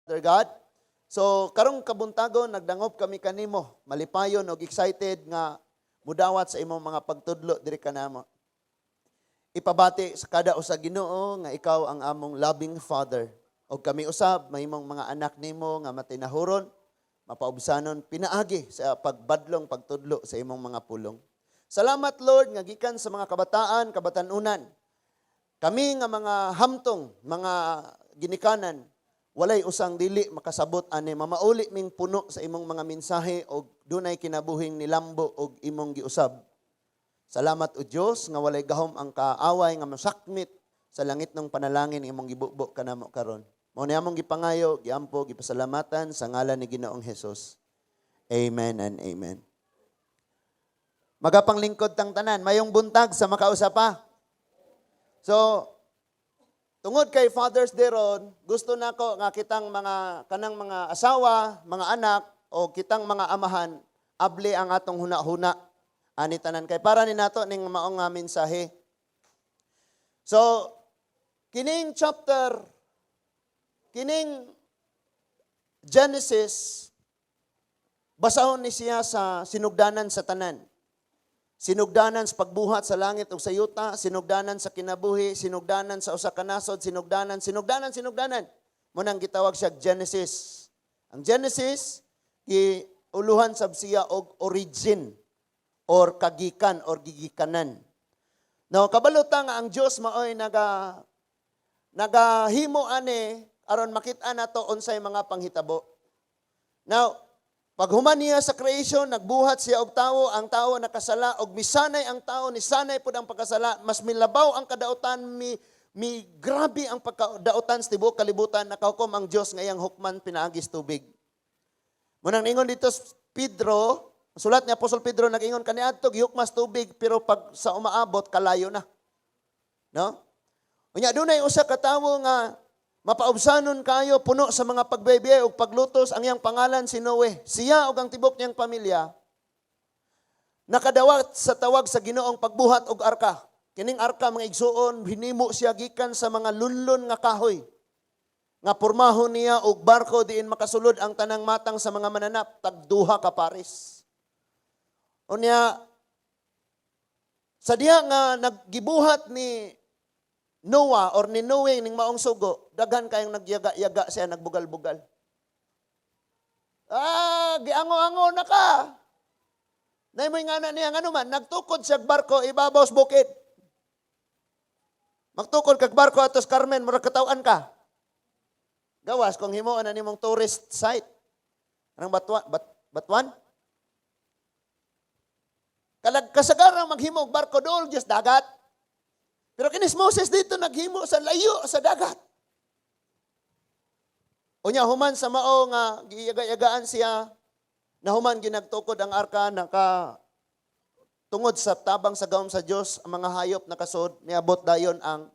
Father God. So karong kabuntagon nagdangop kami kanimo, malipayon og excited nga mudawat sa imong mga pagtudlo diri kanamo. Ipabati sa kada usa Ginoo nga ikaw ang among loving Father. Og kami usab mahimong mga anak nimo nga matinahuron, mapaubsanon pinaagi sa pagbadlong pagtudlo sa imong mga pulong. Salamat Lord nga gikan sa mga kabataan, kabatanunan. Kami nga mga hamtong, mga ginikanan, walay usang dili makasabot ani mamauli ming puno sa imong mga mensahe og dunay kinabuhing nilambo og imong giusab. Salamat o Dios nga walay gahom ang kaaway nga masakmit sa langit ng panalangin imong gibubo kanamo karon. Mao ni among gipangayo, giampo, gipasalamatan sa ngalan ni Ginoong Hesus. Amen and amen. Magapanglingkod tang tanan, mayong buntag sa makausapa. So, tungod kay Father's Day ron, gusto nako nga kitang kanang mga asawa, mga anak o kitang mga amahan abli ang atong huna-huna ani tanan kay para ni nato ning maong nga mensahe. So kining Genesis basahon ni siya sa sinugdanan sa tanan. Sinugdanan sa pagbuhat sa langit ug sa yuta, sinugdanan sa kinabuhi, sinugdanan sa usa ka nasod, sinugdanan. Mo nang gitawag siya Genesis. Ang Genesis giuluhan sab siya og origin or kagikan or gigikanan. Now kabaluta nga ang Dios maoy nagahimo ani aron makit-an nato unsay mga panghitabo. Now pag human niya sa creation, nagbuhat siya og tawo, ang tawo nakasala, og misanay ang tawo, ni sanay po ang pagkasala, mas milabaw ang kadautan, mi grabe ang pagkadautan sa tibuok kalibutan, nakahukom ang Diyos ngayang hukman pinaagis tubig. Munang ningon dito Pedro, sulat ni Apostol Pedro, nag-ingon kaniadto, gihukmas tubig, pero pag sa umaabot, kalayo na. No? Unya, dunay usa ka tawo nga, mapaubsanon kayo, puno sa mga pagbaybiyay o paglutos, ang iyang pangalan si Noe. Siya o ang tibok niyang pamilya, nakadawat sa tawag sa Ginoong pagbuhat og arka. Kining arka, mga igsuon, hinimo siya gikan sa mga lunlon nga kahoy. Nga pormahon niya og barko diin makasulod ang tanang matang sa mga mananap, tagduha ka paris. Unya, sa diha nga naggibuhat ni Noah or ni Noe ning maong sugo, daghan kayong nagyaga-yaga siya, nagbugal-bugal. Giango-ango na ka. Naimoy nga na niya, ano man, nagtukod siya barko, ibabaw sa bukid. Magtukod kag barko atos Carmen, murag katawan ka. Gawas, kung himuan na nimong tourist site. Anong batuan? Kasagarang maghimog barko dool, just dagat. Pero kinis Moses dito naghimo sa layo sa dagat. Unya human sa mao nga giyaga-yagaan siya, nahuman ginagtukod ang arka tungod sa tabang sa gawom sa Dios, ang mga hayop nakasod niabot dayon ang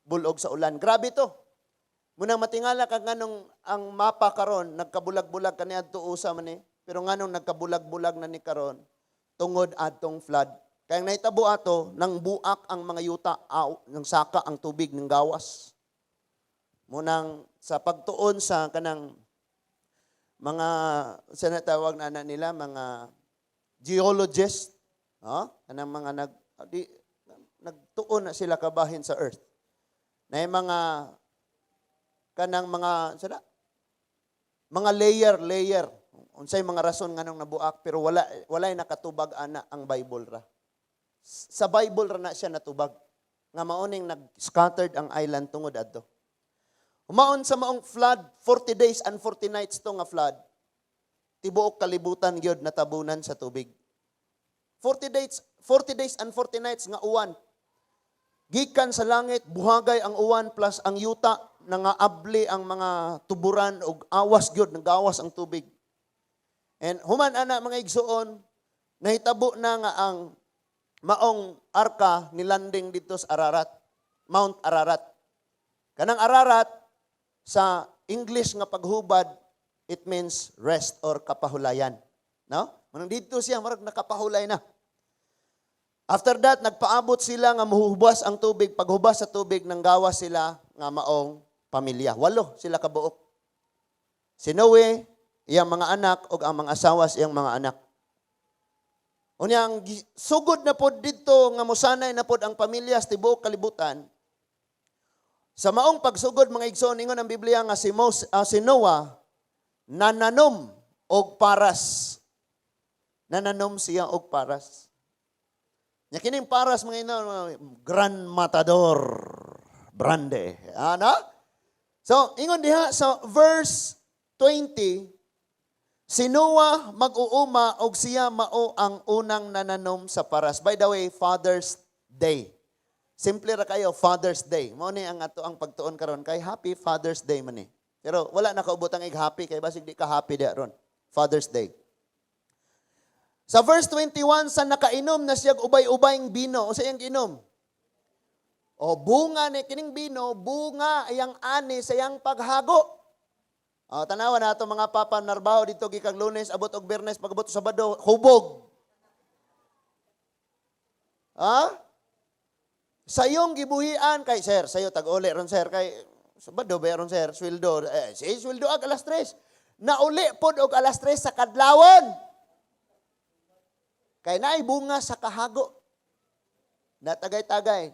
bulog sa ulan. Grabe to. Munang matingala kag nganong ang mapa karon nagkabulag-bulag kaniadto usa man ni, pero nganong nagkabulag-bulag na ni karon tungod adtong flood. Kaya naitabo ato, nang buak ang mga yuta, nang saka ang tubig ng gawas. Munang sa pagtuon sa kanang mga, sinatawag na nila, mga geologists, kanang mga nagtuon na sila kabahin sa earth. Na yung mga, kanang mga layer, unsay mga rason nga nung nabuak, pero walay nakatubag ana ang Bible ra. Sa Bible ra na siya natubag nga maoning nag-scattered ang island tungod adto. Humaon sa maong flood, 40 days and 40 nights to nga flood. Tibuok kalibutan gyud natabunan sa tubig. 40 days and 40 nights nga uwan. Gikan sa langit buhagay ang uwan plus ang yuta nangaabli ang mga tuburan og awas gyud, nagawas ang tubig. And human ana mga igsuon, nahitabo na nga ang maong arka nilanding dito sa Ararat, Mount Ararat. Kanang Ararat, sa English nga paghubad, it means rest or kapahulayan. No? Manang dito siya, marag nakapahulay na. After that, nagpaabot sila nga mahuhubas ang tubig. Paghubas sa tubig, nanggawas sila nga maong pamilya. 8 sila kabuok. Si Noe, iyang mga anak, o ang mga asawa sa iyang mga anak. Unyang sugod na pod dito nga mosanay na pod ang pamilya sa tibuok kalibutan. Sa maong pagsugod mga igsoon ingon ang Biblia nga si Noah nananom og paras. Nananom siya og paras. Nya kining paras mga ino, Gran Matador Brande. Ano? So ingon diha sa verse 20, si Noah mag-uuma og siya mao ang unang nananom sa paras. By the way, Father's Day. Simple ra kayo, Father's Day. Mao ni ang ato ang pagtuon karon kay Happy Father's Day man ni. Pero wala na kaubot ang happy kay basig di ka happy dia ron. Father's Day. Sa verse 21, sa nakainom na siya ubay-ubayng bino. O sa iyang ginom? O bunga ni kining bino, bunga iyang ani sa iyang paghago. O, tanawa na ito mga papa narbaho dito gikag Lunes, abot og Biyernes, pag-abot sa Sabado, hubog. Ha? Sa iyong gibuhian, kay sir, sa iyo tag-uli ron sir, kay Sabado ba ron sir, sweldo. Sweldo ag alas 3. Nauli pod og alas 3 sa kadlawon. Kay naay bunga sa kahago. Natagay-tagay.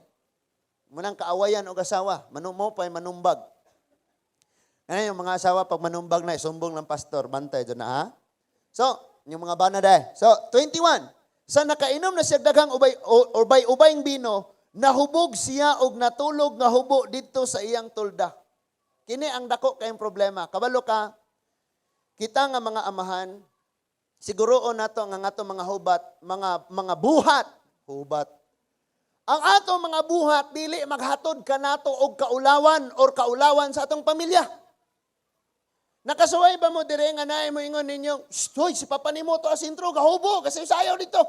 Munang kaawayan og asawa, manumo pay manumbag. Ano yung mga asawa, pag manumbag na, sumbong ng pastor, bantay doon na ha? So, yung mga bana dahil. So, 21. Sa nakainom na siya daghang ubay-ubayng bino, nahubog siya og natulog nga hubo dito sa iyang tulda. Kini ang dako kayong problema. Kabalo ka, kita nga mga amahan, siguroon nato nga ato mga hubat, mga buhat, hubat. Ang ato mga buhat, dili maghatod ka nato og kaulawan or kaulawan sa atong pamilya. Nakasuway ba mo dire nga naay mo ingon ninyo, "Hoy, si papa nimo to asintro gahubo kasi sayaw dito."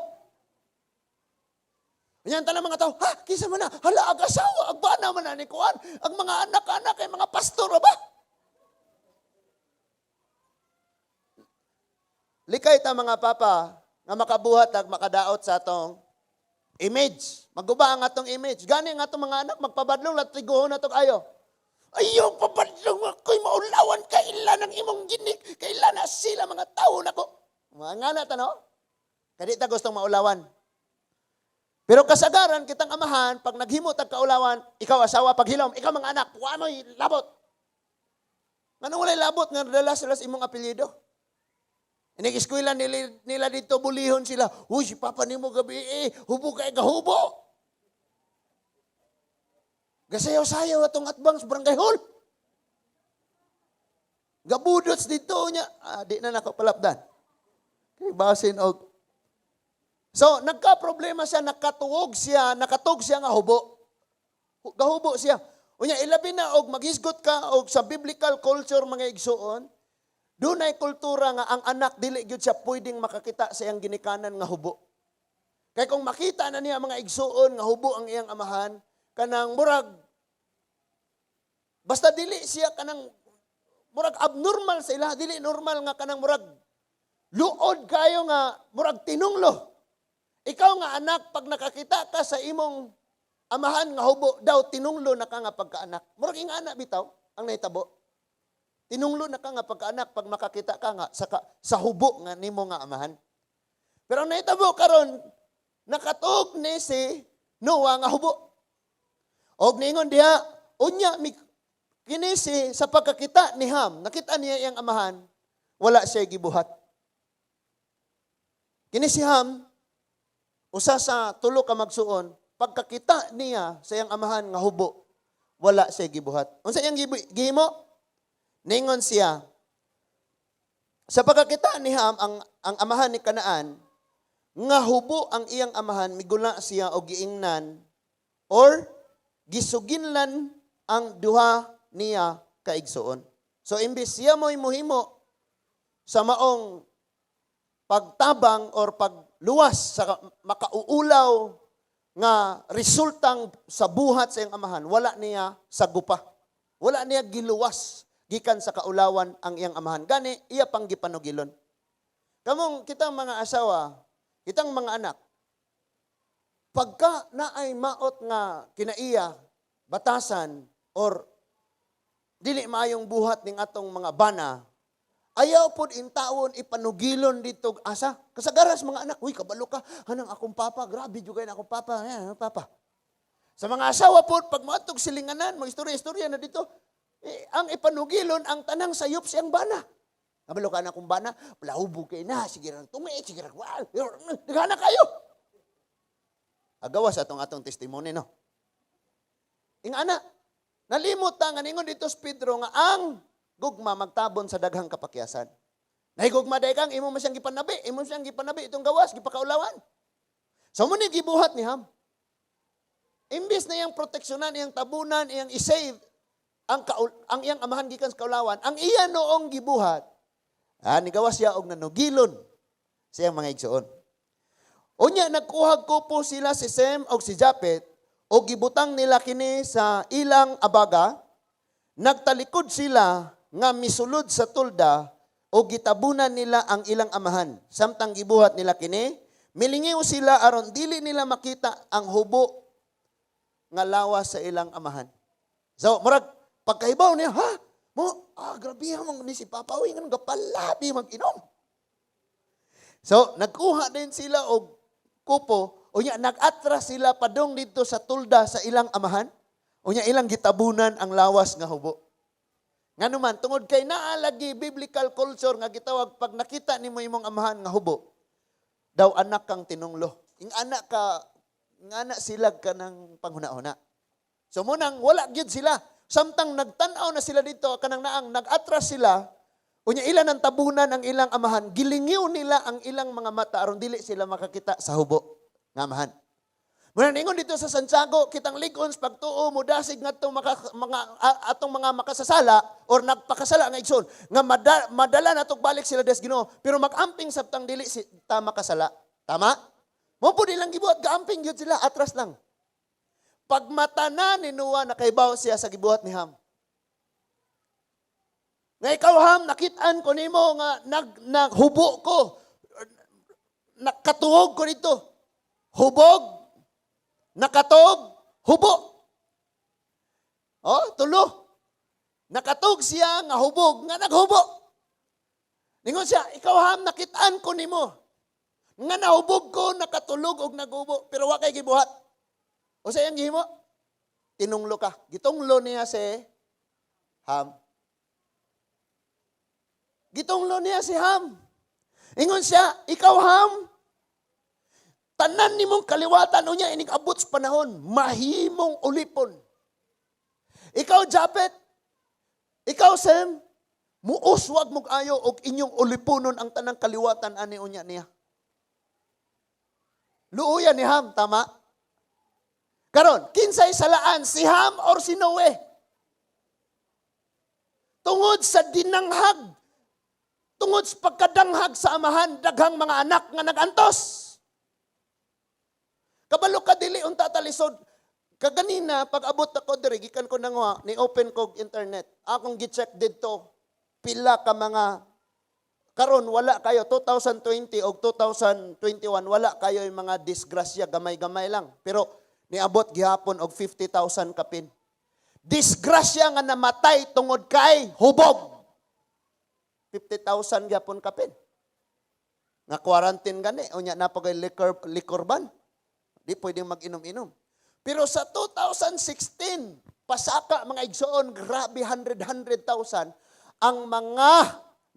Ganyan talang mga tao, "Ha, kisa man na, hala ag asawa, ag bana man na ni kuan, ang mga anak-anak ay mga pastor ba?" Likay ta mga papa nga makabuhat ag makadaot sa atong image. Maguba ang atong image. Gani ang atong mga anak magpabadlong latiguhon nato ayo. Ayaw papadlong ako'y maulawan kailan ang imong ginik, kailan na sila mga tao na ko. Mga nga na no? Kadi ta gustong maulawan. Pero kasagaran kitang amahan, pag naghimo tag kaulawan, ikaw asawa paghilom, ikaw mga anak, wa mo'y labot. Nganong walay labot nga dala sila sa imong apelyido? Inig-eskwela nila dito, bulihon sila, "Uy, si papa nimo gabi hubo kay gahubo." Gasayaw-sayaw atong atbang sa barangay hall. Gabudots dito niya. Di na nakapalapdan. Kay basin og. So, nagka-problema siya, nakatuog siya nga hubo. Gahubo siya. Unya, ilabi na og maghisgot ka og sa biblical culture mga igsuon, dunay kultura nga ang anak dili gyud siya pwedeng makakita sa iyang ginikanan nga hubo. Kay kung makita na niya mga igsuon nga hubo ang iyang amahan, kanang murag, basta dili siya kanang murag abnormal sa ila, dili normal nga kanang murag luod kayo nga murag tinunglo. Ikaw nga anak, pag nakakita ka sa imong amahan nga hubo, daw tinunglo na ka nga pagkaanak. Murag ing anak bitaw ang nahitabo. Tinunglo na ka nga pagkaanak pag makakita ka nga sa hubo nga nimo nga amahan. Pero ang nahitabo karon nakatuog ni si Noah nga hubo. Og ningon diha, unya kini sa pagkakita ni Ham, nakita niya iyang amahan, wala siya gibuhat. Kini si Ham, usa sa tulo ka magsuon, pagkakita niya sa iyang amahan nga hubo, wala siya gibuhat. Unsa iyang gihimo? Ningon siya, sa pagkakita ni Ham, ang amahan ni Kanaan, nga hubo ang iyang amahan, migula siya o giingnan, or gisuginlan ang duha niya kaigsuon. So, imbis siya mo'y muhimo sa maong pagtabang or pagluwas sa makauulaw nga resultang sa buhat sa iyang amahan, wala niya sagupa. Wala niya giluwas gikan sa kaulawan ang iyang amahan. Gani, iya pang gipanugilon. Kamong kitang mga asawa, kitang mga anak, pagka naay maot nga kinaiya, batasan, or dili maayong buhat ning atong mga bana, Ayaw pod intawon ipanugilon dito asa. Kasagaras mga anak, uy kabalo ka, hanang akong papa, grabe jud kay na akong papa, papa. Sa mga asawa pod pag moadtog silinganan, mga istorya-istorya na dito, ang ipanugilon ang tanang sayop siyang bana. Kabalo ka na akong bana, wala hubog kay na, sige ra tungi, sige ra wal. Digana kayo. Agawas atong testimony no. Ing ana, nalimot ta nga ningon dito sa Pedro nga ang gugma magtabon sa daghang kapakyasan. Nahigugma day kang imo man siyang gipanabi, itong gawas gipakaulawan. So mo ni gibuhat ni Ham. Imbis na iyang proteksyonan, iyang tabunan, iyang isave ang iyang amahan gikan sa kaulawan, ang iya noong gibuhat, ni gawas siya og nanugilon sa iyang mga igsoon. Unya nagkuhag ko po sila si Sem og si Japet o gibutang nila kini sa ilang abaga, nagtalikod sila nga misulod sa tulda o gitabunan nila ang ilang amahan. Samtang gibuhat nila kini, milingiw sila aron dili nila makita ang hubo nga lawas sa ilang amahan. So, murag pagkahibaw niya, grabe mo ni si Papa, uy, nga gapalabi mag-inom. So, nagkuha din sila og kupo, unya nag-atras sila padong dito sa tulda sa ilang amahan, unya ilang gitabunan ang lawas nga hubo. Nga naman, tungod kay naalagi biblical culture nga gitawag pag nakita nimo imong amahan nga hubo, daw anak kang tinunglo. Ing anak ka, nga silag ka ng panghuna-huna. So munang wala gyud sila. Samtang nagtanaw na sila dito, kanang naang nag-atras sila, unya ilan ang tabunan ang ilang amahan, gilingiw nila ang ilang mga mata aron dili sila makakita sa hubo nga amahan. Muna ningon dito sa Santiago, kitang ligon sa pagtuo mo dasig nga itong atong mga makasasala or nagpakasala nga igsoon, nga madala na itong balik sila des Ginoo, pero mag-amping sabtang dili si tama kasala. Tama? Mo po nilang gibuhat, gaamping yun sila, atras lang. Pag mata na ni Noah, nakaibaw siya sa gibuhat ni Ham. Nga ikaw Ham, nakitaan ko nimo nga naghubo ko, nakatuog ko nito. Hubog, nakatog, hubo. Tulo. Nakatog siya nga hubog, nga naghubo. Ningon siya, ikaw Ham, nakitaan ko nimo. Nga nahubog ko, nakatulog og naghubo, pero wa kay gibuhat. O sa iyang gihimo, tinunglo ka. Gitunglo niya si Ham. Gitunglo niya si Ham. Ingon siya, ikaw Ham, tanan nimong kaliwatan o niya ining abot sa panahon, mahimong ulipon. Ikaw, Japet, ikaw, Sem, muuswag mong ayo og inyong ulipunon ang tanang kaliwatan ani unya niya. Luuyan ni Ham, tama? Karon, kinsay salaan, si Ham or si Noe? Tungod sa dinanghag, tungod sa pagkadanghag sa amahan, daghang mga anak nga nagantos. Kabalo ka dili unta talisod. Kaganina pag abot ako diri gikan ko nangwa ni open kog internet. Akong gi-check didto pila ka mga karon wala kayo 2020 o 2021 wala kayo yung mga disgrasya gamay-gamay lang. Pero niabot gihapon og 50,000 kapin. Disgrasya nga namatay tungod kay hubog. 50,000 gihapon kapin. Nga quarantine gani unya napagay liquor ban. Di pwedeng mag-inom-inom. Pero sa 2016, pasaka mga igsoon, grabe 100,000 ang mga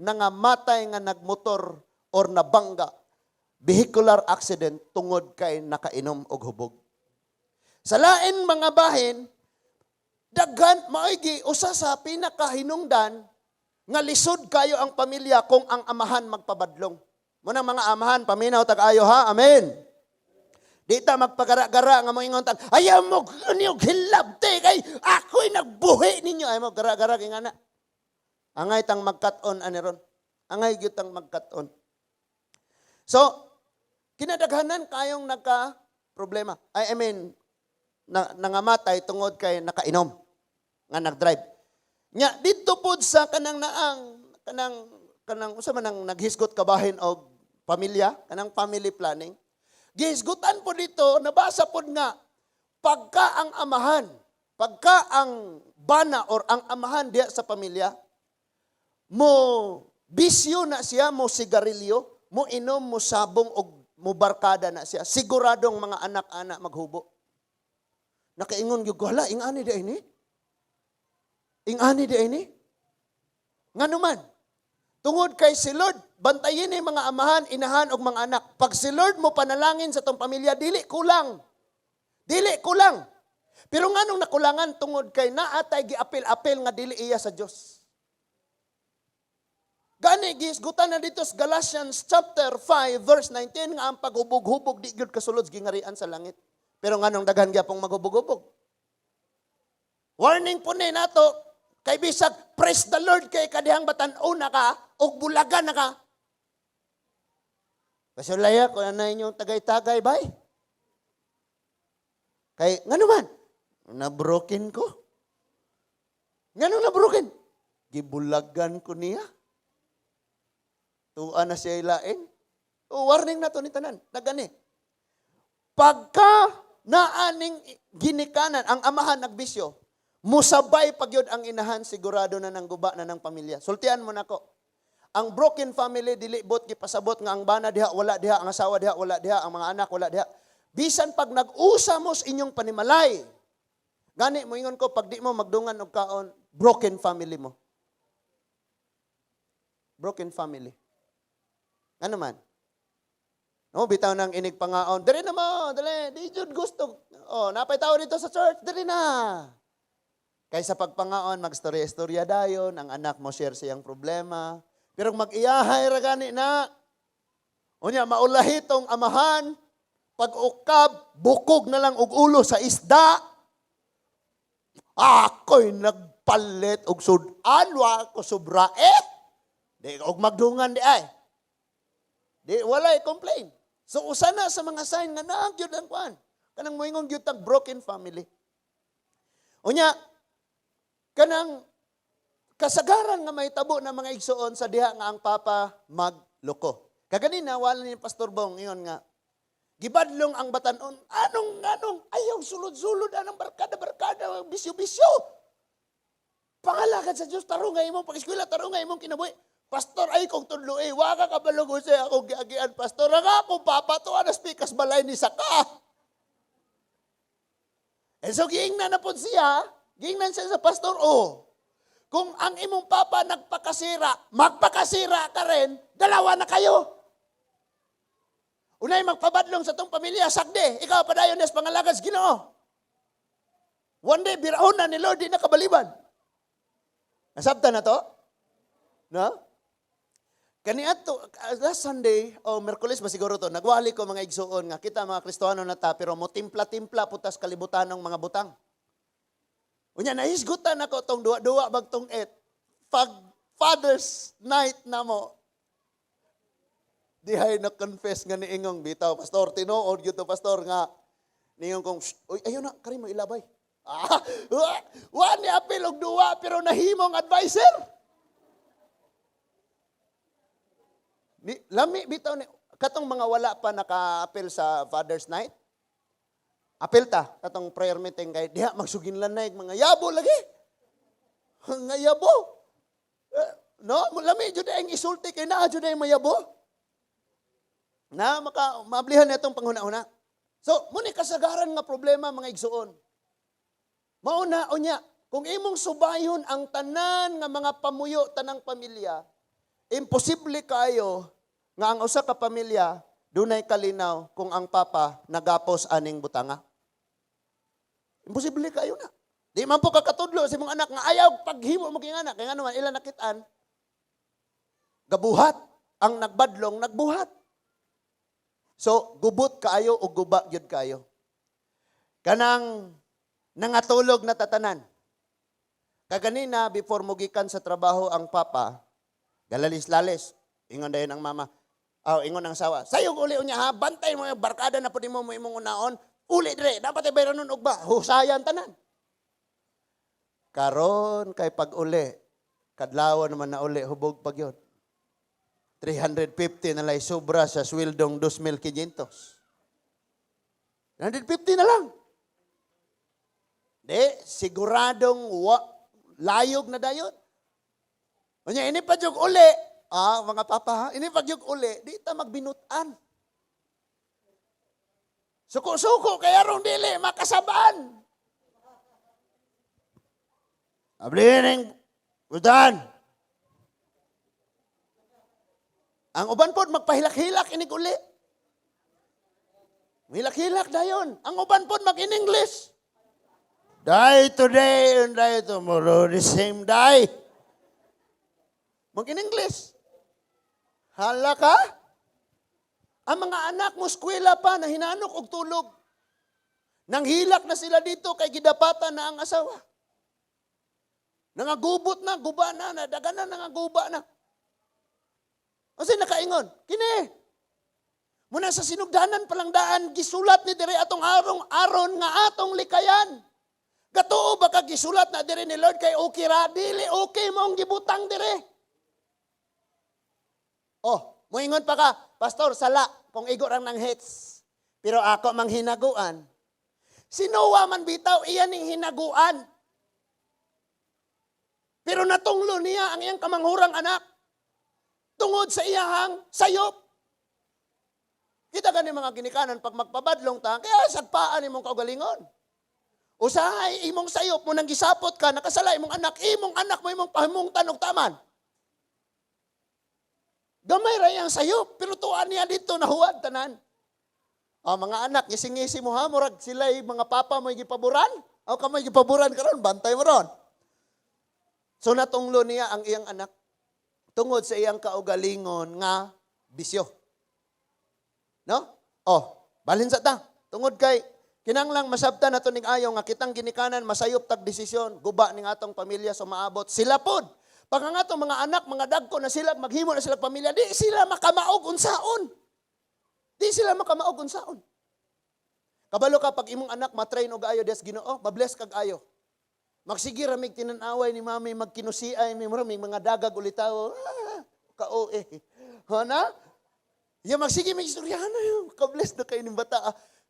nangamatay nga nagmotor or nabangga, vehicular accident tungod kay nakainom og hubog. Sa lain mga bahin, daghan maigi usa sa pinakahinungdan nga lisod kayo ang pamilya kung ang amahan magpabadlong. Muna mga amahan, paminaw tag-ayo ha, amen. Di ta magpagara-gara nga mga ingontan, ayaw mo niyog hilabte kay ako'y nagbuhi ninyo. Ayaw mo gara-gara kay nga na. Angay tang magkat-on aniron. Angay gyud magkat-on. So, kinadaghanan kayong nagka-problema. I mean, nangamatay tungod kay nakainom nga nag-drive. Nya dito pud sa kanang usa man nang naghisgot kabahin og pamilya, kanang family planning. Gihisgutan po dito, nabasa po nga, pagka ang amahan, pagka ang bana or ang amahan diya sa pamilya, mo bisyo na siya, mo sigarilyo, mo inom, mo sabong, o mo barkada na siya, siguradong mga anak-anak maghubo. Nakaingon yung hala, ingani di ini? Ingani di ini? Nga naman, tungod kay si Lord, bantayin ni mga amahan, inahan, o mga anak. Pag si Lord mo panalangin sa tong pamilya, dili kulang. Dili kulang. Pero nga nung nakulangan, tungod kay naatay giapil-apil nga dili iya sa Diyos. Gani, gisgutan na dito sa Galatians chapter 5, verse 19, nga ang paghubog-hubog, di gyud kasulod gingarian sa langit. Pero nga nung daghan gyapong maghubog-hubog. Warning po ni nato, kay bisag, praise the Lord kay kadihang batan-o na ka, o bulagan na ka. Kasulaya ko na inyong tagay-tagay, bay. Kay, nga naman, na-broken ko. Nga nung na-broken, gibulagan ko niya. Tuan na siya ilaing. Warning na to ni tanan. Nagani. Pagka naaning ginikanan, ang amahan nagbisyo, musabay pagyod ang inahan, sigurado na ng guba na ng pamilya. Sultian mo na ko. Ang broken family, dilibot, gipasabot nga ang bana diha, wala diha, ang asawa diha, wala diha, ang mga anak, wala diha. Bisan pag nag-usa mo sa inyong panimalay, gani mo ingon ko, pag di mo magdungan og kaon, broken family mo. Broken family. Ano man? No, bitaw nang inig pangaon. Dali na mo, dali. Di jud gusto. Oh, napay tao dito sa church, dali na. Kaysa pagpangaon, magstorya-istorya dayon, ang anak mo share siyang problema. Pero mag-iyahay ra gani na. Unya maulahitong amahan, pag-ukab, bukog na lang og ulo sa isda. Ako'y nagpalit og sudan, wa ko sobra Di og magdungan di ay. Di walay complain. So usa na sa mga sign nga nagyud ang kuan. Kanang moingon gyud tag broken family. Unya kanang kasagaran nga may tabo na mga igsoon sa diha nga ang papa magloko. Kaganina wala ni Pastor Bong ingon nga gibadlong ang batanon. Anong ayaw sulod-sulod anang barkada bisyo-bisyo. Pangalagad sa Dios tarong imong pag-eskwela, tarong imong kinabuhi. Pastor, ay kong tudlo waka ka balog siya akong giagian, pastor. Nga akong papa, to anas pikas balay ni Saka. And so, giingnan na po siya, giingnan siya sa pastor, kung ang imong papa nagpakasira, magpakasira ka rin, dalawa na kayo. Unay magpabadlong sa tong pamilya, sagde, ikaw padayon nes pangalagas Ginoo. One day, birahon na ni Lord, di nakabaliban. Nasabta na to? No? Kaniadto last Sunday o Miyerkules ba siguro to, nagwali ko mga igsuon nga kita mga Kristiyano na ta pero mo timpla-timpla putas kalibutan ng mga butang. Unya nahisgutan ako tong duwa-duwa bagtong pag Father's Night na mo. Dihay na confess nga niingong bitaw pastor tinuod gyud to pastor nga niingong kong uy ayo na kari mo ilabay. Wa ni apil og duwa pero nahimong advisor. Lami bitaw ni katong mga wala pa naka-apil sa Father's Night. Apil ta katong prayer meeting kay diha magsuginlan na mga yabo lagi. Nga yabo. No, lami jud ang isulti kay naa jud ang mayabo. Na maablihan na itong panghuna-una. So, muni kasagaran nga problema mga igsuon. Mauna unya, kung imong subayon ang tanan nga mga pamuyo tanang pamilya, imposible kayo nga ang usa ka pamilya dunay kalinaw kung ang papa nagapos aning butanga. Imposible kayo na. Di man po kakatudlo sa imong anak nga ayaw paghimo mo king anak kay nga naman ila nakitaan. Gabuhat ang nagbadlong nagbuhat. So gubot kaayo o guba gyud kayo. Kanang nangatulog na tatanan. Kaganina before mugikan sa trabaho ang papa, galalis-lalis. Ingon dayon ang mama. Ingon ang asawa. Sayog uli unya ha, bantay mo yung barkada na pwede mo imong unaon. Uli dire, dapat ay bayranon og ba? Husayan tanan. Karon kay pag uli, kadlaw naman na uli, hubog pag yun. 350 na lay sobra sa swildong 2,500. 150 na lang. Di, siguradong layog na dayon. Unya, ini pa jug uli, Mga papa, ini pagyug uli, di ta magbinutan. Suko-suko, kaya rong dili, makasabaan. Ablining, butan. Ang uban po, magpahilak-hilak, inig uli. Hilak-hilak dayon. Ang uban po, mag-in-English. Die today and die tomorrow, the same die. Mag-in-English. Hala ka? Ang mga anak mo, skwela pa, na hinanok og tulog. Nang hilak na sila dito, kay gidapatan na ang asawa. Nangagubot na, guba na, nadaganan, nangaguba na. Kasi nakaingon, kini. Muna sa sinugdanan palang daan, gisulat ni dire atong aron nga atong likayan. Gatuo baka gisulat na dire ni Lord kay okay ra, dili okay mong gibutang dire. Muingon pa ka, Pastor, sala, kung igo rang ng hits. Pero ako mang hinaguan. Si Noah man bitaw, iyan ning hinaguan. Pero natunglo niya ang iyang kamanghurang anak. Tungod sa iyahang sayop. Kita gani mga ginikanan pag magpabadlong ta, kaya sagpaan imong kaugalingon. Usahay imong sayop mo nang gisapot ka, nakasala imong anak mo imong pahimungtan og taman. Gamay ra yang sayop, pero tuan niya dito nahuwad tanan. Mga anak, gising-ngisi mo ha, murag sila mga papa mo gipaboran, o kamay gipaboran karon, bantay mo ron. So natunglo niya ang iyang anak tungod sa iyang kaugalingon nga bisyo. No? Balhin sa ta. Tungod kay kinanglang masabtan nato ning ayo nga kitang ginikanan masayop tag desisyon, guba ning atong pamilya so maabot. Sila pod pag ang atong mga anak, mga dagko na sila maghimo na sila pamilya, di sila makamaog unsaon. Di sila makamaog unsaon. Kabalo ka pag imong anak matrain og ayo des Ginoo, mabless kag ayo. Magsige ra mig tinan-away ni mami, magkinusiay mi mga dagag ulitaw. Ka-OA. Hana? Ya magsige mig istoryana yo, ka-bless na kay ning bata.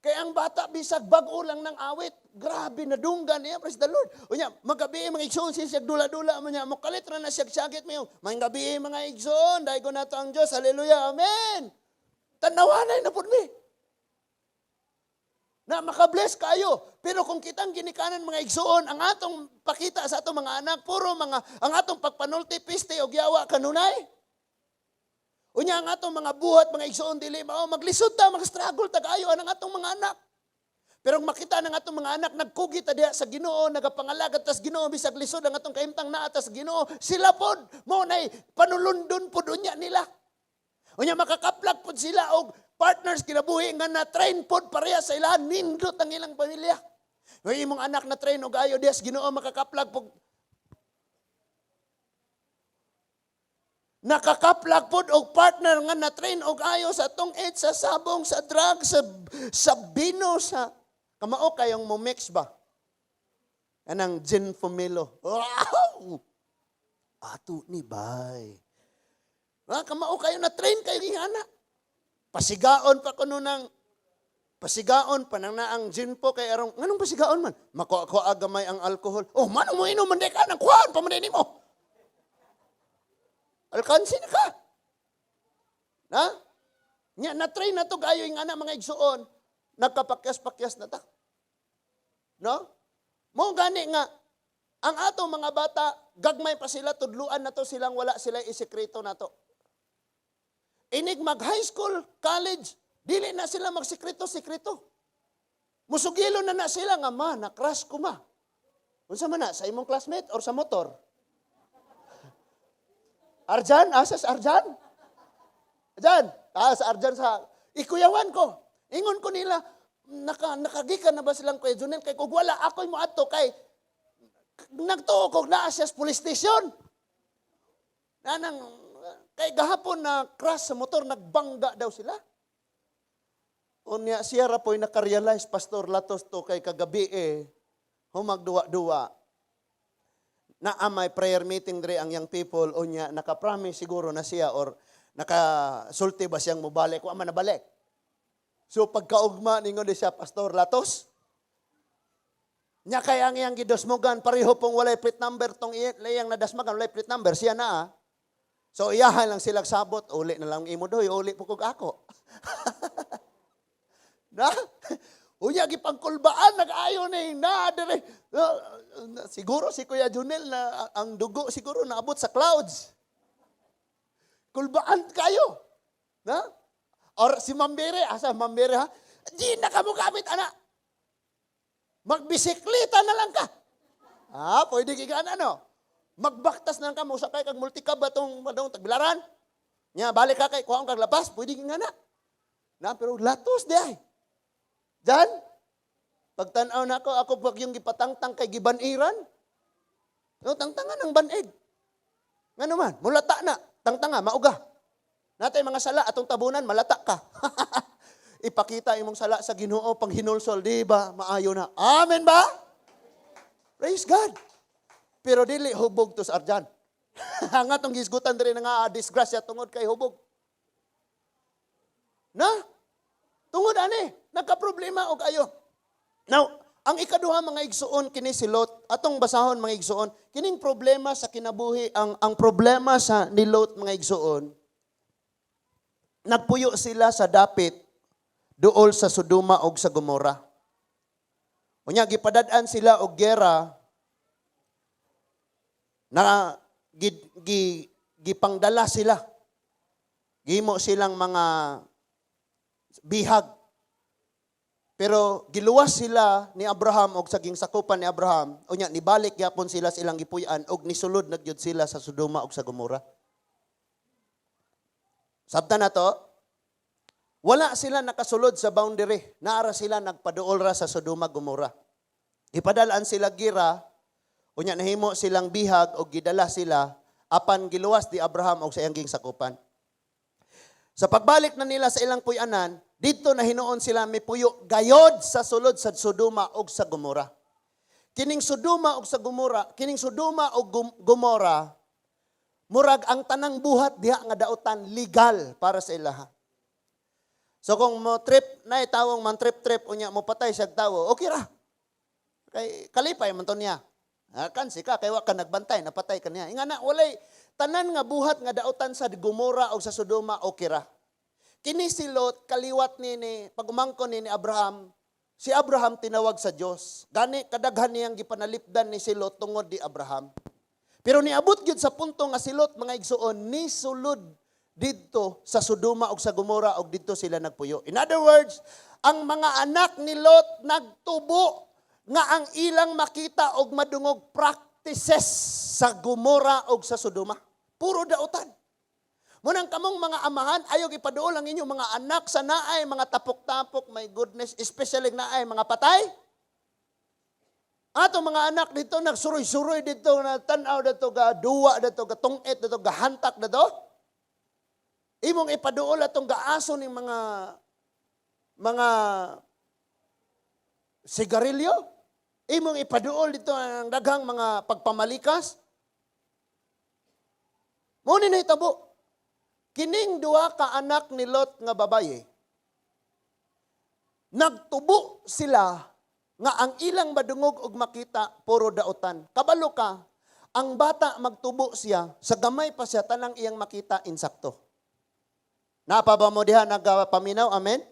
Kaya ang bata bisag bag-o lang ng awit. Grabe na dunggan niya, praise the Lord. Unya, magabi mga igsoon siya dula-dula mo niya. Mukalit na siyag-siyagit mo. May gabi mga igsoon, dahil ko na ito ang Diyos. Hallelujah, amen. Tanawanay na po mi. Na makabless kayo. Pero kung kitang ginikanan mga igsoon, ang atong pakita sa atong mga anak, puro ang atong pagpanulti, piste o giyawa kanunay. Unya ang atong mga buhat, mga igsoon, dili, maglisod ta, mag-struggle, tagayo ang atong mga anak. Pero makita ng atong mga anak, nagkugi ta diha sa Ginoo, nagapangalagat tas Ginoo, bisag lisod ang atong kahimtang naa tas Ginoo, sila pod, mo na'y panulundon pod unya nila. Unya makakaplag pod sila og partners kinabuhi nga na-train pod pareha sa ilahan, nindot ang ilang pamilya. Ngay imong anak na train og ayo diha sa Ginoo, makakaplag pod nakakaplag pod og partner nga na-train og ayo sa tungit, sa sabong, sa drugs, sa bino, sa kamao kayong mo mix ba? Anang gin fumilo. Wow! Ato ni bay. Kamao kayo na-train kayo gihana. Pasigaon pa kuno nang pasigaon pa nang naang gin po kay arong nganong pasigaon man? Mako agamay ang alcohol. Mano mo inom man ka nang kuan pa man nimo. Alkansin ka. Na? Na-train na to gayo yung anak mga igsuon. Nagkapakyas-pakyas na ta. No? Mo gani nga, ang atong mga bata, gagmay pa sila, tudluan na to silang wala sila isekreto na to. Inig mag-high school, college, dili na sila magsekreto-sekreto. Musugilo na sila nga, na-crush ko ma. Unsa man na, sa imong classmate or sa motor? Arjan? Asas Arjan? Arjan? Sa Arjan sa... Ikuyawan ko. Ingon ko nila, nakagikan na ba silang Kuya Junel? Kay kung wala, ako'y mo ato kay nagtuo ko na siya sa police station. Kay gahapon na crash sa motor, nagbangga daw sila. Unya, siya ra po'y nakarealize, Pastor Latos to kay kagabi humagduwa-duwa. Na may prayer meeting dre ang young people, unya, nakapromise siguro na siya or nakasulti ba siyang mubalik, wa man nabalik. So pagkaugma ningon di siya, Pastor Latos, nya kay ang iyang gidosmogan, pareho pong walay plate number tong iyang nadasmagan, walay plate number, siya na So iyahan lang silang sabot, uli na lang imo doy, uli po kog ako. Na? Unya gipangkulbaan nag-ayo ni na dire. Siguro si Kuya Junel na ang dugo siguro naabot sa clouds. Kulbaan kayo. Na? Or si Mambere, asa Mambere ha? Di na ka mo gamit, anak. Magbisikleta na lang ka. Pwede kigaan ano? Magbaktas na lang ka, musakay kag multicab batong tagbilaran. Nya, balik ka kay kuhaan kag lapas, pwede kigaan na. Pero latos di ay. Diyan, pagtanaw na ako pag yung gipatangtang kay gibaniran. No, tangtangan ng banid. Nga naman, mulata na, tangtanga, mauga. Natay mga sala, atong tabunan, malata ka. Ipakita imong sala sa Ginoo pang hinulsol, di ba? Maayo na. Amen ba? Praise God. Pero dili hubog to sa arjan. Ang atong gisgutan diri nga disgrasya tungod kay hubog. Na? Tungod ani, nagka-problema og ayo. Now, ang ikaduha mga igsuon kini si Lot, atong basahon mga igsuon, kining problema sa kinabuhi, ang problema sa ni Lot mga igsuon, nagpuyo sila sa dapit duol sa Sodoma ug sa Gomora. Unya gipadad-an sila og gera na gipangdala sila. Gihimo silang mga bihag. Pero giluwas sila ni Abraham og saging sakupan ni Abraham. Unya nibalik gyapon sila silang gipuy-an og nisulod na gyud sila sa Sodoma ug sa Gomora. Sabta na to, wala sila nakasulod sa boundary. Naara sila nagpaduol ra sa Sodoma Gomora. Ipadalaan sila gira, unya nahimo silang bihag o gidala sila apan giluwas di Abraham og sa iyang sakupan. Sa pagbalik na nila sa ilang puy-anan, dito na hinuon sila may puyo gayod sa sulod sa Sodoma og sa Gomora. Kining Sodoma og sa Gomora, kining Sodoma og Gomora, murag ang tanang buhat diha nga daotan legal para sa ilaha. So kung mo trip na tawong man trip unya mo patay siya tawo, okay ra. Kay kalipay man to niya. Kansi ka kay wa ka nagbantay, napatay ka niya. Ingana walay tanan nga buhat nga daotan sa Gomora o sa Sodoma, okay ra. Kini si Lot kaliwat ni pagumangkon ni Abraham, si Abraham tinawag sa Dios. Gani kadaghan niyang gipanalipdan ni si Lot tungod di Abraham. Pero niabot gyud sa punto nga si Lot mga igsuon ni sulod didto sa Sodoma ug sa Gomora ug didto sila nagpuyo. In other words, ang mga anak ni Lot nagtubo nga ang ilang makita og madungog practices sa Gomora ug sa Sodoma. Puro daotan. Munang kamong mga amahan, ayaw ipaduol ang inyong mga anak sa naay, mga tapok-tapok, my goodness, especially naay, mga patay. Ato mga anak dito, nagsuroy-suroy dito, na tanaw dito, gaduwa dito, gatungit dito, gahantak dito. Imong ipaduol atong gaaso ng mga sigarilyo. Imong ipaduol dito ang daghang mga pagpamalikas. Muna na itabo. Kining duha ka anak ni Lot nga babaye, nagtubo sila nga ang ilang madungog og makita puro daotan. Kabalo ka, ang bata magtubo siya, sa gamay pa siya tanang iyang makita insakto. Napa ba mo diha nagapaminaw? Amen?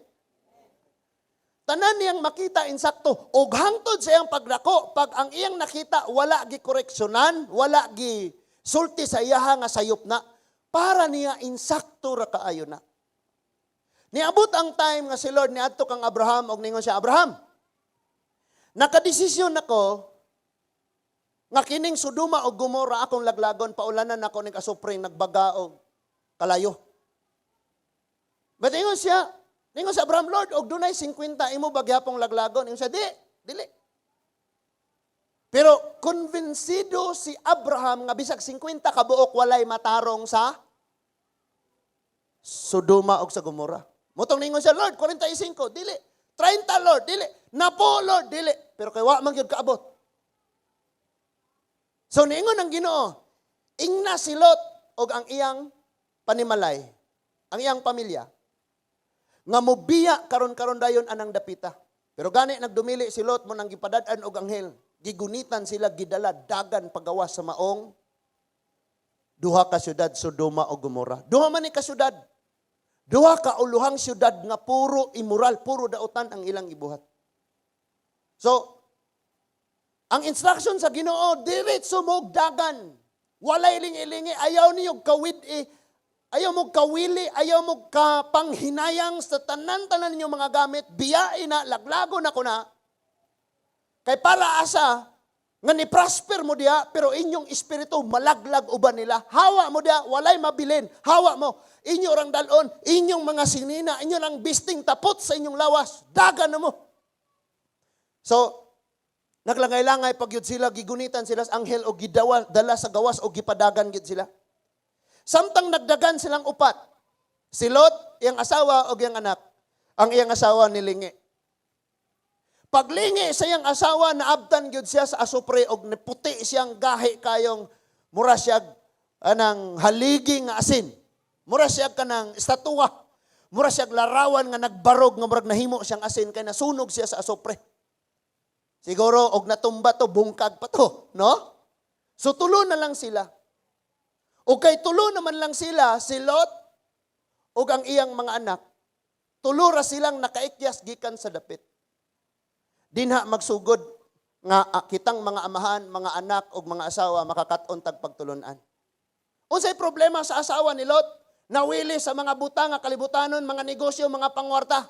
Tanan niyang makita insakto, og hangtod sa iyang pagdako, pag ang iyang nakita wala gi koreksyonan, wala gi sulti sa iyaha nga sayop na, para niya insakto ra kaayo na. Niabot ang time nga si Lord niadto kang Abraham og ningon siya, Abraham, nakadesisyon ako nga kining Sodoma og Gomora akong laglagon, paulanan ako ning kasupring nagbaga og kalayo. But ningon sa Abraham, Lord, og dunay 50 imo bagyapong laglagon. Ingon siya, dili. Pero konbensido si Abraham nga bisag 50 ka buok walay matarong sa Sodoma ug sa Gomora. Motong ningon siya, Lord, 45, dili. 30, Lord, dili. Napo, Lord, dili. Pero kay wa man gyud kaabot. So niingon ang Ginoo, ingna si Lot og ang iyang panimalay, ang iyang pamilya, nga mobiya karon-karon dayon anang dapita. Pero gani nagdumili si Lot mo nang gipadad-an og anghel. Gigunitan sila, gidala, dagan, pagawas sa maong Duha ka syudad, Sodoma o Gomora. Duha man ni ka syudad. Duha ka uluhang syudad nga puro immoral, puro dautan ang ilang gibuhat. So, ang instruction sa Ginoo, diretso mo dagan. Walay lingi-lingi, ayaw niyo ayaw mo kawili, ayaw mo kapanghinayang sa tanan-tanan ninyong mga gamit, biyain na, laglago na ko na. Kay para asa, nga ni-prosper mo diya, pero inyong espiritu malaglag uban nila. Hawa mo diya, walay mabilin. Hawa mo. Inyo orang dalon, inyong mga sinina, inyo lang bisting tapot sa inyong lawas. Dagan na mo. So, naglangay-langay pag yun sila, gigunitan sila sa anghel o dala sa gawas o gipadagan yun sila. Samtang nagdagan silang upat. Si Lot, iyang asawa o iyang anak. Ang iyang asawa nilingi. Paglingi sa iyang asawa, naabtan gyud siya sa asupre og puti siyang gahi kayong mura siya anang haligi nga asin. Mura siya kanang estatwa. Mura siya larawan nga nagbarog nga murag nahimo siyang asin kay nasunog siya sa asupre. Siguro og natumba to bungkag pa to, no? So tulo na lang sila. O kay tulo naman lang sila si Lot ug ang iyang mga anak. Tulo ra silang nakaikyas gikan sa dapit. Dinha magsugod nga kitang mga amahan, mga anak ug mga asawa makakaton tag pagtulunan. Unsay problema sa asawa ni Lot? Nawili sa mga butang nga kalibutanon, mga negosyo, mga pangwarta.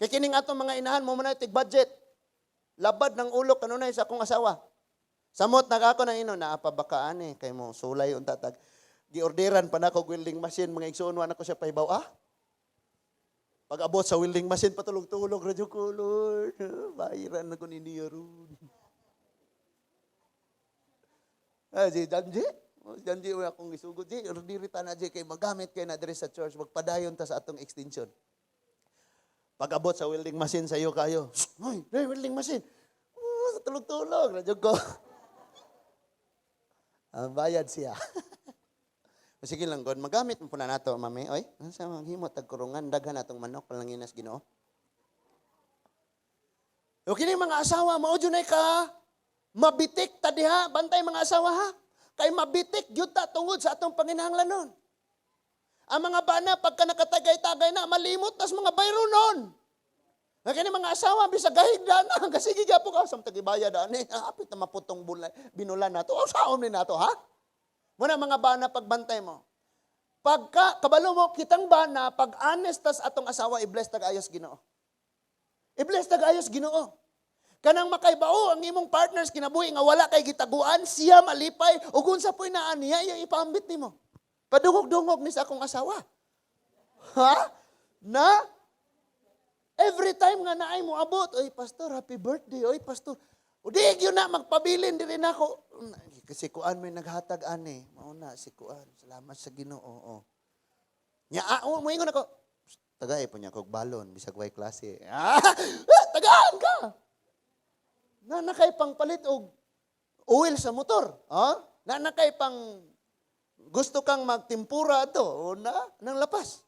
Kay kining atong mga inahan mo man tig budget. Labad ng ulo kanunay sa akong asawa. Samot nagako nang ino naapabakaan kay mo sulay unta tag giorderan pa nako welding machine mga igsoon wa nako siya pahibaw Pag-abot sa welding machine, patulog-tulog, radyo ko, Lord. Bahiran na ko ni niya ron. Si Janji. Janji, akong isugod. Dirita na, kay magamit kayo na address sa church. Magpadayon ta sa atong extension. Pag-abot sa welding machine, sa'yo kayo. Hoy, welding machine. Tulog-tulog, radyo ko. Bayad siya. Sige lang, God, magamit mo po na nato, mami. Oy, sa maghimo, tagkurungan, daghan natong manok, palanginas Ginoo. O kini mga asawa, maudyo na ka, mabitik ta diha, bantay mga asawa ha. Kay mabitik, yun ta tungod sa atong panginahanglanon. Ang mga bana, pagka nakatagay-tagay na, malimot, tas mga bayro nun. Kini mga asawa, bisa gahigda na, kasi gigapo ka, samtagibaya daan apit na maputong binulan nato. O saon ni nato, ha? Muna mga bana, pagbantay mo. Pagka, kabalo mo, kitang bana, pag honest tas atong asawa, i-bless tag-ayos Ginoo. I-bless tag-ayos Ginoo. Kanang makaybao, ang imong partners, kinabuhi nga wala kay gitaguan, siya malipay, ug unsa po'y naan niya, yung ipambit nimo. Padungog-dungog ni sa akong asawa. Ha? Na? Every time nga naay mo abot, oy, pastor, happy birthday, oy, pastor, o di yun na, magpabilin din rin ako. Kasi kuan may naghatag ani. Mauna, si kuan. Salamat sa Ginoo. Mo ingon ako. Tagay po niya kog balon. Bisag way klase. Tagaan ka. Na nakay pang palit og oil sa motor. Na nakay pang gusto kang magtimpura ito. O nang lapas.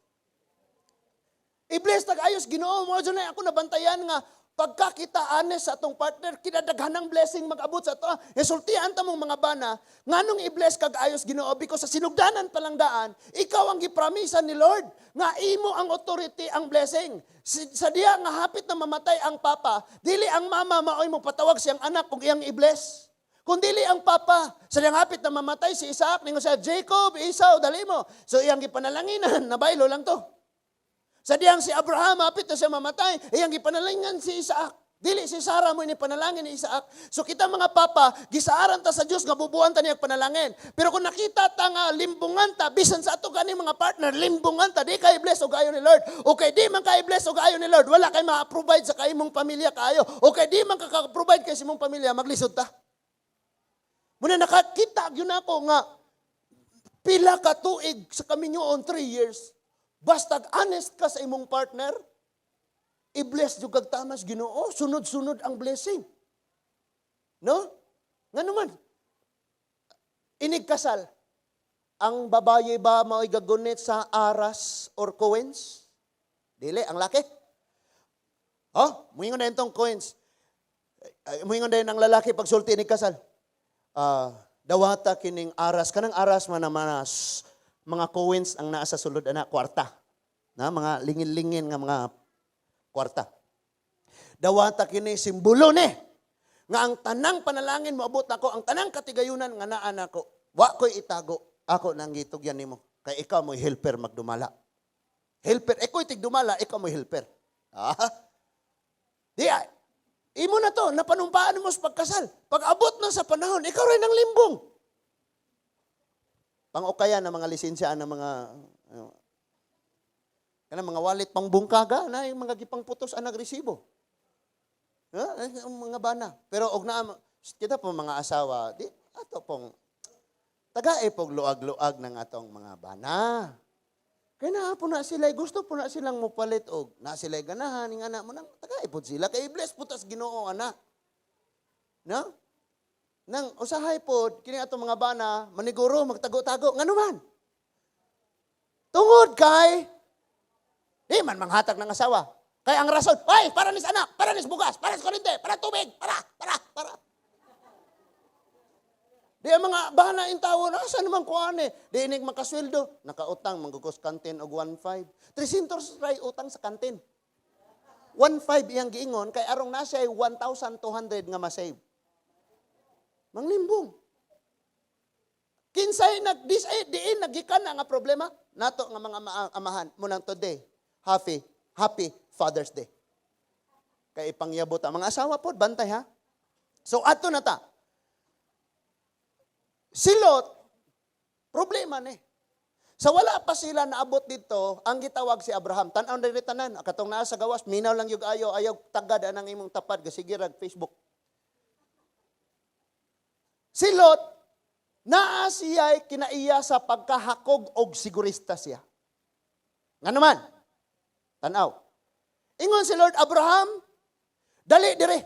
I-bless tag-ayos Ginoo mo. Dyan ako nabantayan nga. Pagka kita honest sa atong partner, kinadaghan ng blessing mag-abot sa ito. Sultian ta mong mga bana, nganong i-bless kag ayos Ginoo because sa sinugdanan palang daan, ikaw ang gipramisa ni Lord, nga imo ang authority ang blessing. Sa diya nga hapit na mamatay ang papa, dili ang mama maoy mo patawag siyang anak kung iyang i-bless. Kung dili ang papa, sa diyang hapit na mamatay si Isaac, ningon siya, Jacob, Esau, dali mo. So iyang gipanalanginan, nabaylo lang to. Sa diyang si Abraham, hapit na siya mamatay, iyang gipanalangan si Isaac. Dili si Sarah mo ni panalangin ni Isaac. So kita mga papa, gisaaran ta sa Dios nga bubuan ta niya panalangin. Pero kung nakita ta nga limbungan ta, bisan sa ato gani mga partner, limbungan ta, di kay bless o gayo ni Lord. Okay, di man kay bless o gayo ni Lord, wala kay ma-provide sa kaimong pamilya kayo. Okay, di man ka-provide kay sa imong pamilya, maglisod ta. Muna nakakita gyud nako nga pila ka tuig sa kami nyoon 3 years. Basta honest ka sa imong partner, i-bless yung kagtamas Ginoo, sunod-sunod ang blessing. No? Nga naman, inigkasal. Ang babae ba mao'y gagunit sa aras or coins? Dili, ang laki. Muingon na itong coins. Muingon na ang lalaki pag sulti inigkasal. dawata kining aras, kanang aras man na mga coins ang naa sa sulod ana kwarta. Na mga lingin-lingin nga mga kwarta. Dawata kini simbolo ni nga ang tanang panalangin moabot nako, ang tanang katigayunan nga naa nako, wa ko'y itago, ako nang gitugyan nimo. Kay ikaw mo'y helper magdumala. Helper, iko'y tigdumala, ikaw mo'y helper. Di ay. Imo na to, napanumpaan mo sa pagkasal. Pag abot na sa panahon, ikaw rin ang limbong. Pang-ukaya ng mga lisensya ng mga mga wallet pangbungkaga na yung mga gipangputos ang nagresibo. Ang mga bana. Pero og na kita po mga asawa, di ato pong tagae pog luag-luag ng atong mga bana. Kaya na po na sila, gusto po na silang mupalit og na sila ganahan ng anak mo nang tagay po sila. Kay bless po tas Ginoo anak. No? Nang usahay po, kini atong mga bana, maniguro, magtago-tago, nga naman. Tungod kay, di man manghatag ng asawa. Kaya ang rason, ay, para nis anak, para nis bugas, para nis kurente, para tubig, para. Di ang mga bana in tawo, nasa naman kuhaan eh. Di inig makasweldo, nakautang, manggugos kantin og 1.5. 300 try utang sa kantin. 1.5 iyang giingon, kay arong nasa 1,200 nga masave. Manglimbong. Kinsay diin nagikan na nga problema, nato nga mga amahan, munang today, happy Father's Day. Kay ipangyabot ang mga asawa po, bantay ha. So ato na ta. Si Lot, problema ni. Sa wala pa sila naabot dito, ang gitawag si Abraham. Tanaw na ritanan, katong naa sa gawas, minaw lang yung ayaw tagad anang imong tapad, kasigirag Facebook. Si Lot, naa siya'y kinaiya sa pagkahakog og sigurista siya. Nga naman, tanaw. Ingon si Lord Abraham, dali dire.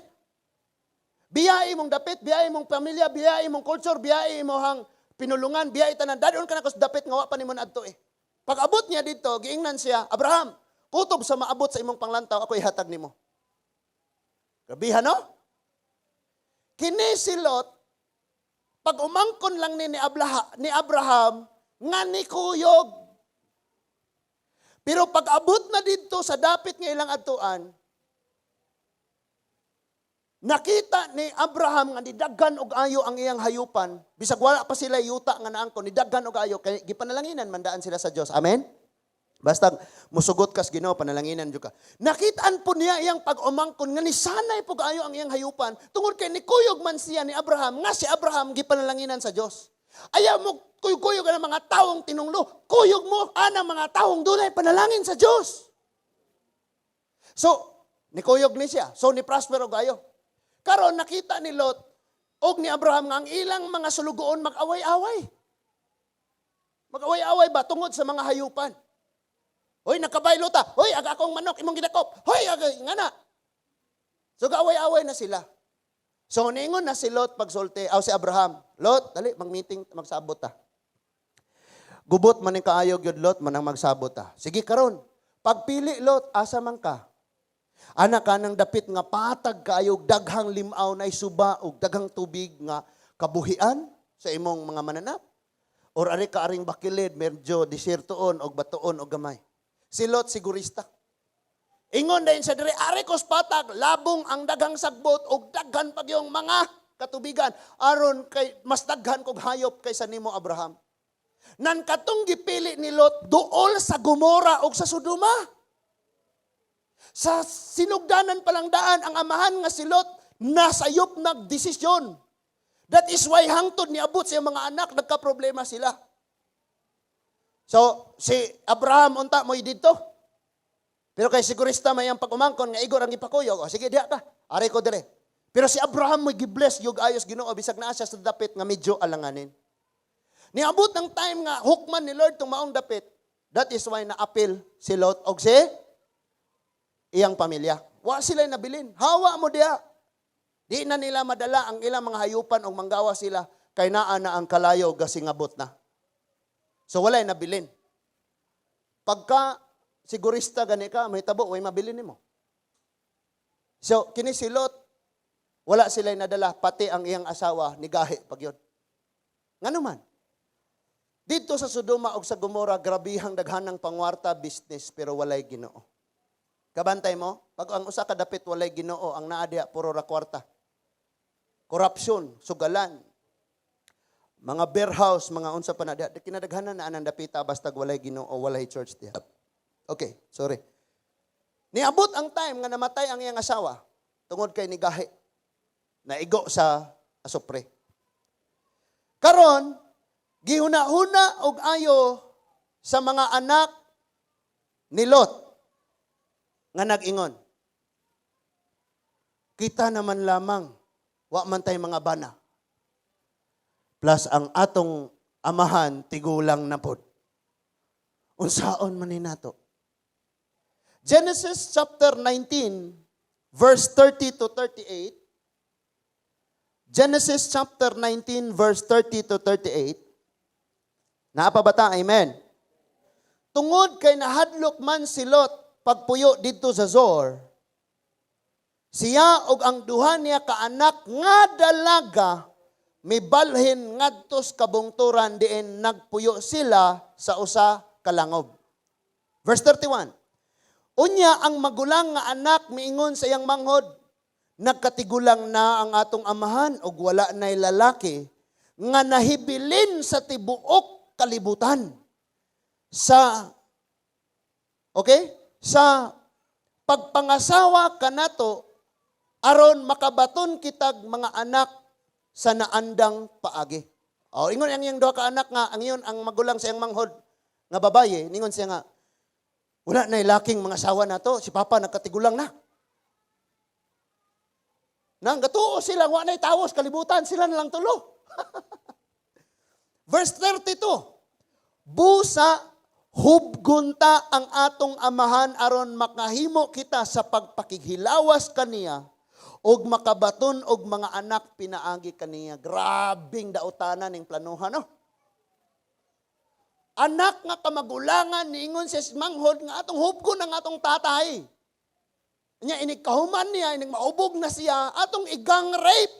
Biyai mong dapit, biyai mong pamilya, biyai mong culture, biyai mo hang pinulungan, biyai tanan. Dadon ka na kus dapit nga wa pa nimo adto eh. Pag abot niya dito, giingnan siya, Abraham, kutob sa maabot sa imong panglantaw, ako ihatag nimo. Grabihan no? Kini si Lot, pag umangkon lang ni Abraham, nga ni kuyog. Pero pag abot na dito sa dapit nga ilang adtuan, nakita ni Abraham nga nidaghan og ayo ang iyang hayupan, bisag wala pa sila yuta nga naangkon, nidaghan og ayo kay gipanalanginan mandaan sila sa Dios. Amen. Basta musugot kas Ginoo, panalanginan jud ka. Nakitaan po niya iyang pag-umangkon nga ni sanay po ayo ang iyang hayupan tungod kay ni kuyog man siya ni Abraham nga si Abraham gipanalanginan sa Dios. Ayaw mo kuyog ang mga taong tinunglo, kuyog mo anang mga taong dunay panalangin sa Dios. So, ni kuyog ni siya, so ni prosper og ayo. Karon nakita ni Lot og ni Abraham nga ang ilang mga sulugoon mag-away-away. Mag-away-away ba tungod sa mga hayupan? Hoy, nakabaylo ta. Hoy, aga akong manok imong gidakop. Hoy, aga ngana. So gaaway-away na sila. So niingon na si Lot pagsulti, si Abraham. Lot, dali mag-meeting, magsabot ta. Gubot man ning kaayo gyud Lot man ang magsabot ta. Sige karon. Pagpili Lot, asa man ka? Anak ka ng dapit nga patag kaayog daghang limaw na isuba og daghang tubig nga kabuhian sa imong mga mananap. Or ari ka aring bakilid, medyo desiertoon og batuon og gamay. Si Lot sigurista. Ingon din sa dire, ari kos patag, labong ang daghang sagbot og daghan pag yung mga katubigan. Aron kay mas daghan kog hayop kaysa nimo Abraham. Nan katong gipili ni Lot duol sa Gomora og sa Sodoma. Sa sinugdanan palang daan, ang amahan nga si Lot, nasayop nagdesisyon. That is why hangtod ni abot sa mga anak, nagka-problema sila. So, si Abraham, unta mo dito. Pero kay sigurista may ang pag-umangkon, nga igor ang ipakuyo. O, sige, diha ka. Ari ko dire. Pero si Abraham mo gibless, yung ayos Ginoo, bisag na siya sa dapit nga medyo alanganin. Niabot ng time nga, hukman ni Lord itong maong dapit. That is why na-appeal si Lot og si iyang pamilya. Wa sila nabilin. Hawa mo diya. Di na nila madala ang ilang mga hayupan o manggawa sila kay naa na ang kalayo gasingabot na. So walay nabilin. Pagka sigurista gani ka, may tabo, way mabilin nimo. So kini si Lot, wala sila nadala, pati ang iyang asawa ni gahi pag yun. Ngano man? Dito sa Sodoma o sa Gomora, grabihang daghanang pangwarta business pero walay Ginoo. Kabantay mo, pag ang usa ka dapit walay Ginoo, ang naa diha puro ra kwarta. Corruption, sugalan. Mga bear house, mga unsa pa na diha, kinadaghanan na anang dapita basta walay Ginoo, walay church diha. Okay, sorry. Niabot ang time nga namatay ang iyang asawa tungod kay nigahi. Naigo sa asupre. Karon, gihuna-huna og ayo sa mga anak ni Lot nga nag-ingon. Kita naman lamang, wa man tay mga bana. Plus ang atong amahan tigulang na pod. Unsaon man ni nato? Genesis chapter 19 verse 30 to 38. Genesis chapter 19 verse 30 to 38. Naapabata, amen. Tungod kay nahadlok man si Lot pagpuyo dito sa Zor, siya og ang duha niya ka anak nga dalaga mibalhin ngadtos kabungturan diin nagpuyo sila sa usa ka langob. Verse 31. Unya ang magulang nga anak miingon sa iyang manghod, nagkatigulang na ang atong amahan og wala nay lalaki nga nahibilin sa tibuok kalibutan. Sa pagpangasawa kanato aron makabaton kitag mga anak sa naandang paagi. Ingon ang iyang duha ka anak nga ang iyon ang magulang sa iyang manghod nga babaye, ningon siya nga wala nay laking mga asawa nato, si papa nagkatigulang na. Nang gatuo sila, wa na'y tawos, kalibutan, sila na lang tulo. Verse 32, busa, hubgunta ang atong amahan aron makahimo kita sa pagpakighilawas kaniya og makabaton og mga anak pinaagi kaniya. Grabing dautanan ning planuhan, no? Anak nga kamagulangan, niingon siya manghod nga atong hubgon ang atong tatay. Nya inig kahuman niya, inig maubog na siya, atong igang rape.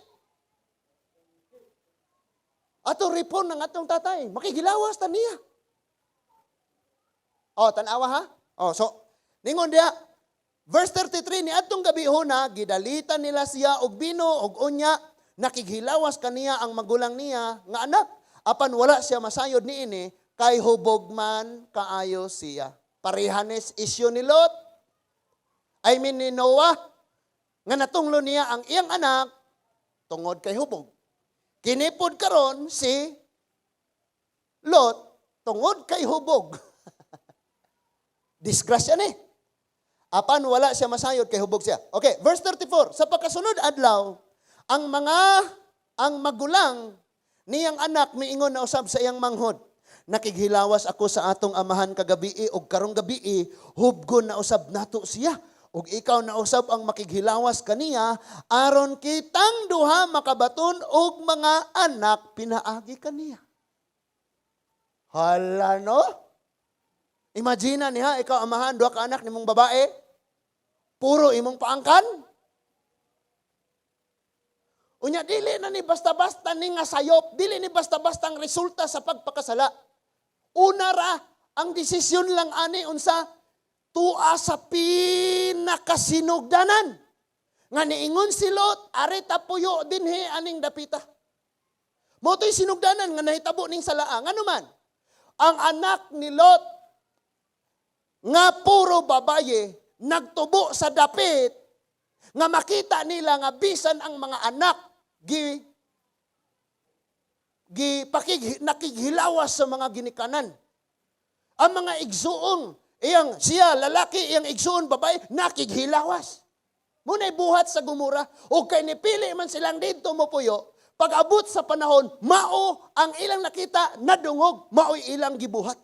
Atong ripon ng atong tatay. Makigilawas ta niya. Tanawa ha? So, ningon diya, verse 33, ni atong gabi huna, gidalitan nila siya og bino, og unya, nakighilawas kaniya ang magulang niya, nga anak, apan wala siya masayod niini, kay hubog man kaayo siya. Parehanes isyu ni Lot, ni Noah, nga natunglo niya ang iyang anak, tungod kay hubog. Kinipod karon si Lot, tungod kay hubog. Disgrasya ni. Apan wala siya masayod kay hubog siya. Okay, verse 34. Sa pagkasunod adlaw, ang magulang niyang anak miingon na usab sa iyang manghod, nakighilawas ako sa atong amahan kagabi og karong gabi hubgon na usab nato siya. Ug ikaw na usab ang makighilawas kaniya aron kitang duha makabaton og mga anak pinaagi kaniya. Hala no? Imagine niya, ikaw amahan, duha ka anak nimong babae, puro imong paangkan. Unya, dili na ni basta-basta ni nga sayop, dili ni basta-basta ang resulta sa pagpakasala. Una ra, ang desisyon lang ani unsa, tua sa pinakasinugdanan. Nga niingon si Lot, ari tapuyo dinhi aning dapita. Moto'y sinugdanan nga nahitabo ning salaang. Ano man? Ang anak ni Lot, nga puro babaye, nagtubo sa dapit, nga makita nila nga bisan ang mga anak, nakighilawas sa mga ginikanan. Ang mga igsuong, siya lalaki, iyang igsuon babae, nakighilawas. Muna'y buhat sa Gomora, o kay nipili man silang dito mo puyo, pag abot sa panahon, mao ang ilang nakita, nadungog, mao'y ilang gibuhat.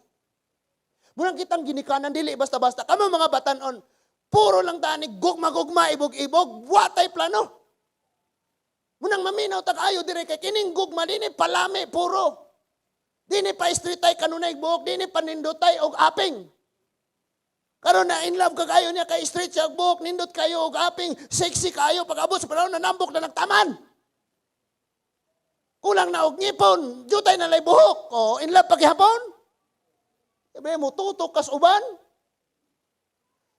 Munang kitang ginikanan, dili basta-basta. Kamo mga batanon, puro lang tanig, gugma-gugma, ibog-ibog, watay plano. Munang maminaw, tag-ayo dire kay kining gugma, dini palami, puro. Dini pa istritay kanunay buhok, dini panindutay og aping. Karon na in love kagayo niya kay street siya buhok, nindot kayo og aping, sexy kayo, pag abot sa panahon, nanambok na nagtaman. Kulang na og ngipon, jutay na lay buhok. O, in love paghihapon. Sabi mo, tutok kas uban.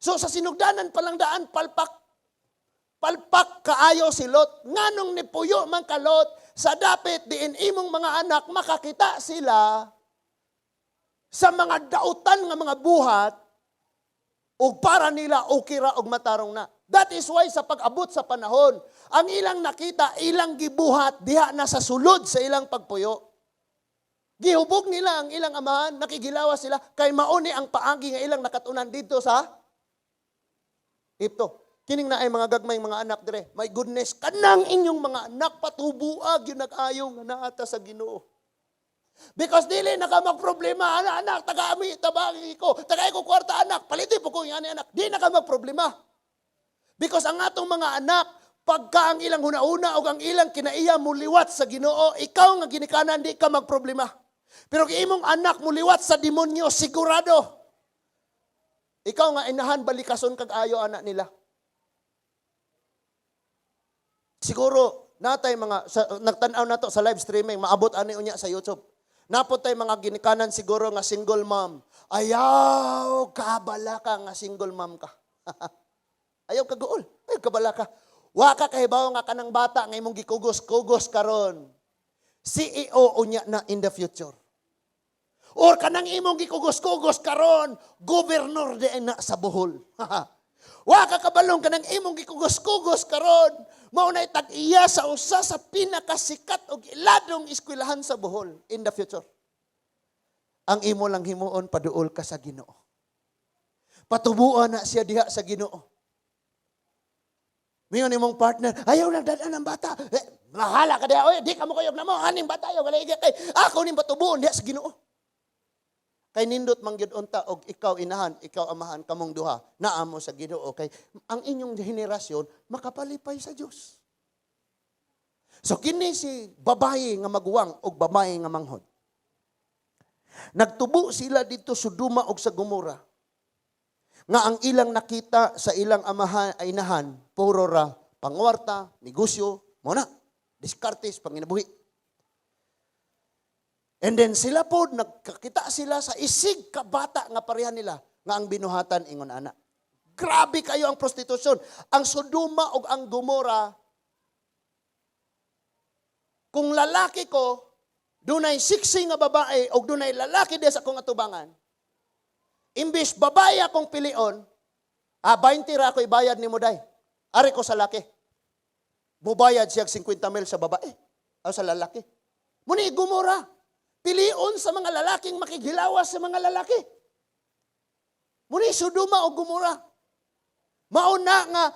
So, sa sinugdanan palang daan, palpak kaayo si Lot. Nganong nipuyo man ka Lot, sa dapit diin imong mga anak, makakita sila sa mga dautan nga mga buhat, o para nila ukira og matarong na. That is why sa pag-abot sa panahon, ang ilang nakita, ilang gibuhat, diha na sa sulod sa ilang pagpuyo. Gihubog nila ang ilang amahan, nakigilawas sila, kay mauni ang paagi nga ilang nakatunan dito sa Ipto. Kining na ay mga gagmay mga anak dire. My goodness, kanang inyong mga anak patubuag yung nag-ayong nga naata sa Ginoo. Because dili na ka magproblema, anak, taga-ami, tabagi ko, taga ko kwarta anak, palitin po ko yung anak, di na ka magproblema. Because ang atong mga anak, pagka ang ilang huna-una o ang ilang kinaiya muliwat sa Ginoo, ikaw nga ginikanan, di ka magproblema. Pero imong anak muliwat sa demonyo, sigurado. Ikaw nga inahan, balikason kag ayo anak nila. Siguro, natay mga, nagtanaw na to sa live streaming, maabot ani unya sa YouTube. Napot tay mga ginikanan siguro nga single mom. Ayaw, kabala ka nga single mom ka. Ayaw ka gool, ayaw kabala ka. Wa ka kahibaw nga kanang bata nga imong gikugos-kugos karon. CEO unya na in the future. Or kanang imong gikugos-kugos karon, gobernador de na sa Bohol. Wa ka kabalong kanang imong gikugos-kugos karon, mao na tag-iya sa usa sa pinakasikat og iladong eskwelahan sa Bohol in the future. Ang imo lang himuon paduol ka sa Ginoo. Patubuan na siya diha sa Ginoo. Miyon imong partner, ayaw na dadan ang bata. Mahala ka diha, oy, di ka mo kuyog na mo, aning bata yo galay kay ako ning patubuon diha sa Ginoo. Kay nindot mangyud unta og ikaw inahan, ikaw amahan kamong duha, naamo sa Ginoo kay ang inyong henerasyon makapalipay sa Dios. So kini si babaye nga maguwang og babaye nga manghod. Nagtubo sila dito Sodoma og sa Gomora. Nga ang ilang nakita sa ilang amahan ay inahan, puro ra pangwarta, negosyo, mo na, diskartes panginabuhi. And then sila po, nagkakita sila sa isig kabata nga pareha nila nga ang binuhatan ingon ana. Grabe kayo ang prostitusyon. Ang Sodoma o ang Gomora, kung lalaki ko, dunay siksi nga babae o dunay lalaki di sa akong atubangan, imbis babae akong pilion, 20 ra ako ibayad ni mo day. Ari ko sa laki. Mubayad siya 50 mil sa babae o sa lalaki. Muni Gomora. Pilion sa mga lalaking makigilawas sa mga lalaki. Muni Sodoma o Gomora. Mauna nga,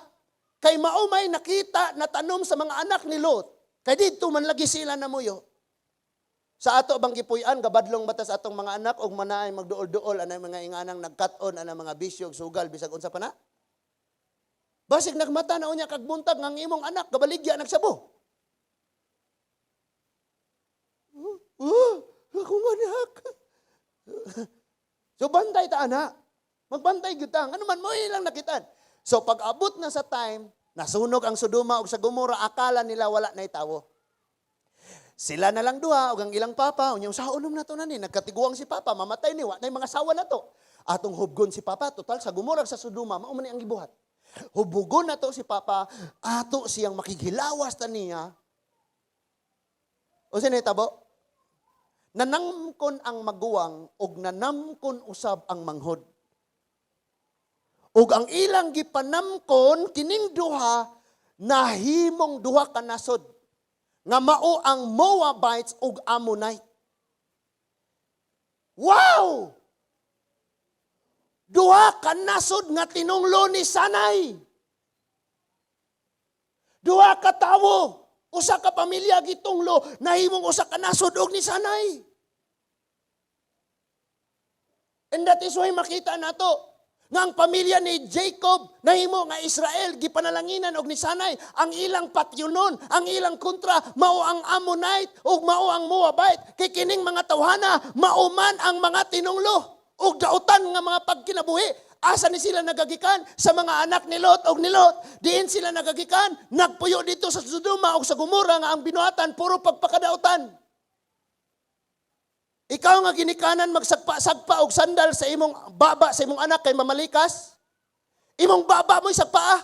kay maumay nakita na tanom sa mga anak ni Lot. Kay dito man lagi sila namuyo. Sa ato bang gipuy-an, gabadlong batas atong mga anak, og manaay magduol-duol, anay mga inganang nagkat-on, anay mga bisyog, sugal, bisag unsa pa na. Basig nagmata na unya kag buntag ng imong anak, gabaligya nagsabo. Akong anak. So, bantay ta, anak. Magbantay gyud ano man mo ilang nakitaan. So, pag abot na sa time, nasunog ang Sodoma o sa Gomora, akala nila wala na itawo. Sila na lang duha, o ang ilang papa, unyong sa unom na to na ni, nagkatiguang si papa, mamatay ni, na mga sawa na to. Atong hubgon si papa, total, sa Gomora, sa Sodoma, maumani ang gibuhat. Hubugon na to si papa, ato siyang makigilawas ta niya. O sinitabo? Nanamkon ang maguwang ug nanamkon usab ang manghod. Ug ang ilang gipanamkon kining duha nahimong duha ka nasod nga mao ang Moabites ug Ammonite. Wow! Duha ka nasod nga tinunglo ni Sanay. Duha ka tawo. Usa ka pamilya gitunglo, nahimong usa ka nasod og ni Sanay. And that is why makita nato nga ang pamilya ni Jacob nahimo nga Israel gipanalanginan og ni Sanay, ang ilang patyunon, ang ilang kontra mao ang Ammonite ug mao ang Moabite. Kay kining mga tawhana mao man ang mga tinunglo ug dautan nga mga pagkinabuhi. Asa ni sila nagagikan? Sa mga anak ni Lot og ni Lot. Diin sila nagagikan, nagpuyo dito sa Sodoma og sa Gomora nga ang binuhatan puro pagpakadautan. Ikaw nga ginikanan magsagpa-sagpa og sandal sa imong baba sa imong anak kay mamalikas. Imong baba mo isagpa.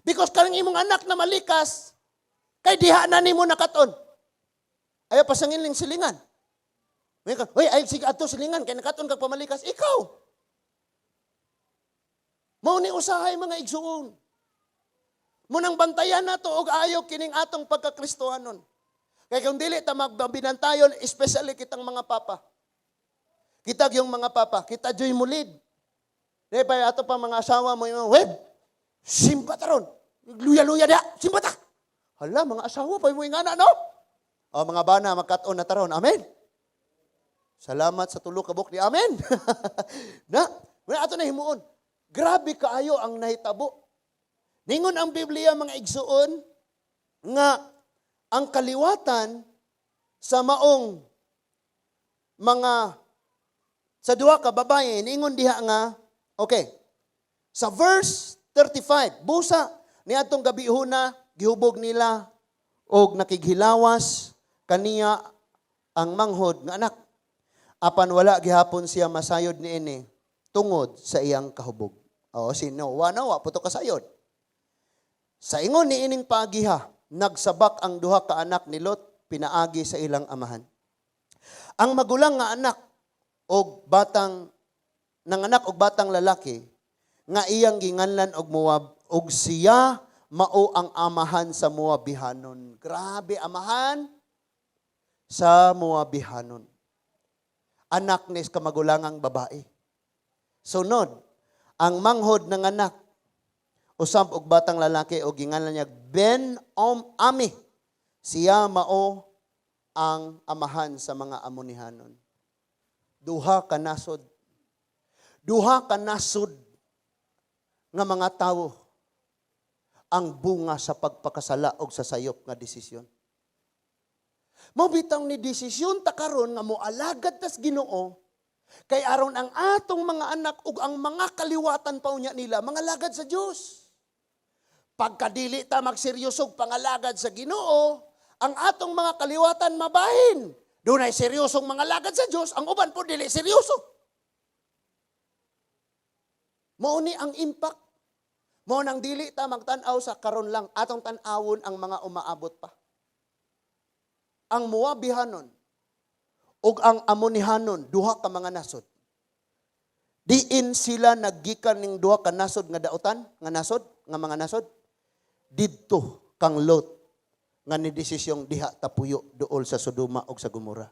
Because kanang imong anak na malikas kay diha na nimo nakaton. Ayaw pasangin ling silingan. Hoy, ay sige ato silingan kay nakaton kag pamalikas ikaw. Mao ni usahay mga igsuon. Munang bantayan nato og ayo kining atong pagkakristohanon. Kay kung dili ta magbinantayon, especially kitang mga papa. Kita yung mga papa, kita joy mulid. Di ba ato pa mga asawa mo yung web. Simba taron. Luya-luya dia, simba ta. Hala, mga asawa pa mo ingana no? O mga bana magkat-on na taron. Amen. Salamat sa tulo ka bukli. Amen. Na, wala ato na himuon. Grabe kaayo ang nahitabo. Ningon ang Biblia mga igsuon nga ang kaliwatan sa maong mga sa duha ka babaye ningon diha nga okay. Sa verse 35, busa ni atong gabihuna gihubog nila og nakighilawas kaniya ang manghod nga anak. Apan wala gihapon siya masayod niini tungod sa iyang kahubog. O si Noah puto kasayod. Sa ingon ni ining pagiha, nagsabak ang duha ka anak ni Lot pinaagi sa ilang amahan. Ang magulang nga anak og batang nanganak og batang lalaki nga iyang ginganlan og Moab og siya mao ang amahan sa Moabihanon. Grabe amahan sa Moabihanon. Anak ni kamagulangang babae. Sunod, ang manghod ng anak, usab og batang lalaki o ginganlan niya Ben-Ami. Siya mao ang amahan sa mga Amonihanon. Duha ka nasod. Duha ka nasod nga mga tawo ang bunga sa pagpakasala og sa sayop nga desisyon. Mabitang ni desisyon ta karon nga moalagad tas Ginoo. Kay aron ang atong mga anak ug ang mga kaliwatan pa unya nila, mga lagad sa Dios. Pagkadili ta magseryosog pangalagad sa Ginoo, ang atong mga kaliwatan mabahin. Dunay seryosong mga lagad sa Dios, ang uban po dili seryoso. Mao ni ang impact. Mao nang dili ta magtan-aw sa karon lang, atong tan-awon ang mga umaabot pa. Ang Moabihanon ug ang Amonihanon, duha ka mga nasod. Diin sila naggikan ning duha ka nasod nga dautan, nga nasod, nga mga nasod. Didto kang Lot nga ni desisyong diha tapuyo duol sa Sodoma ug sa Gomora.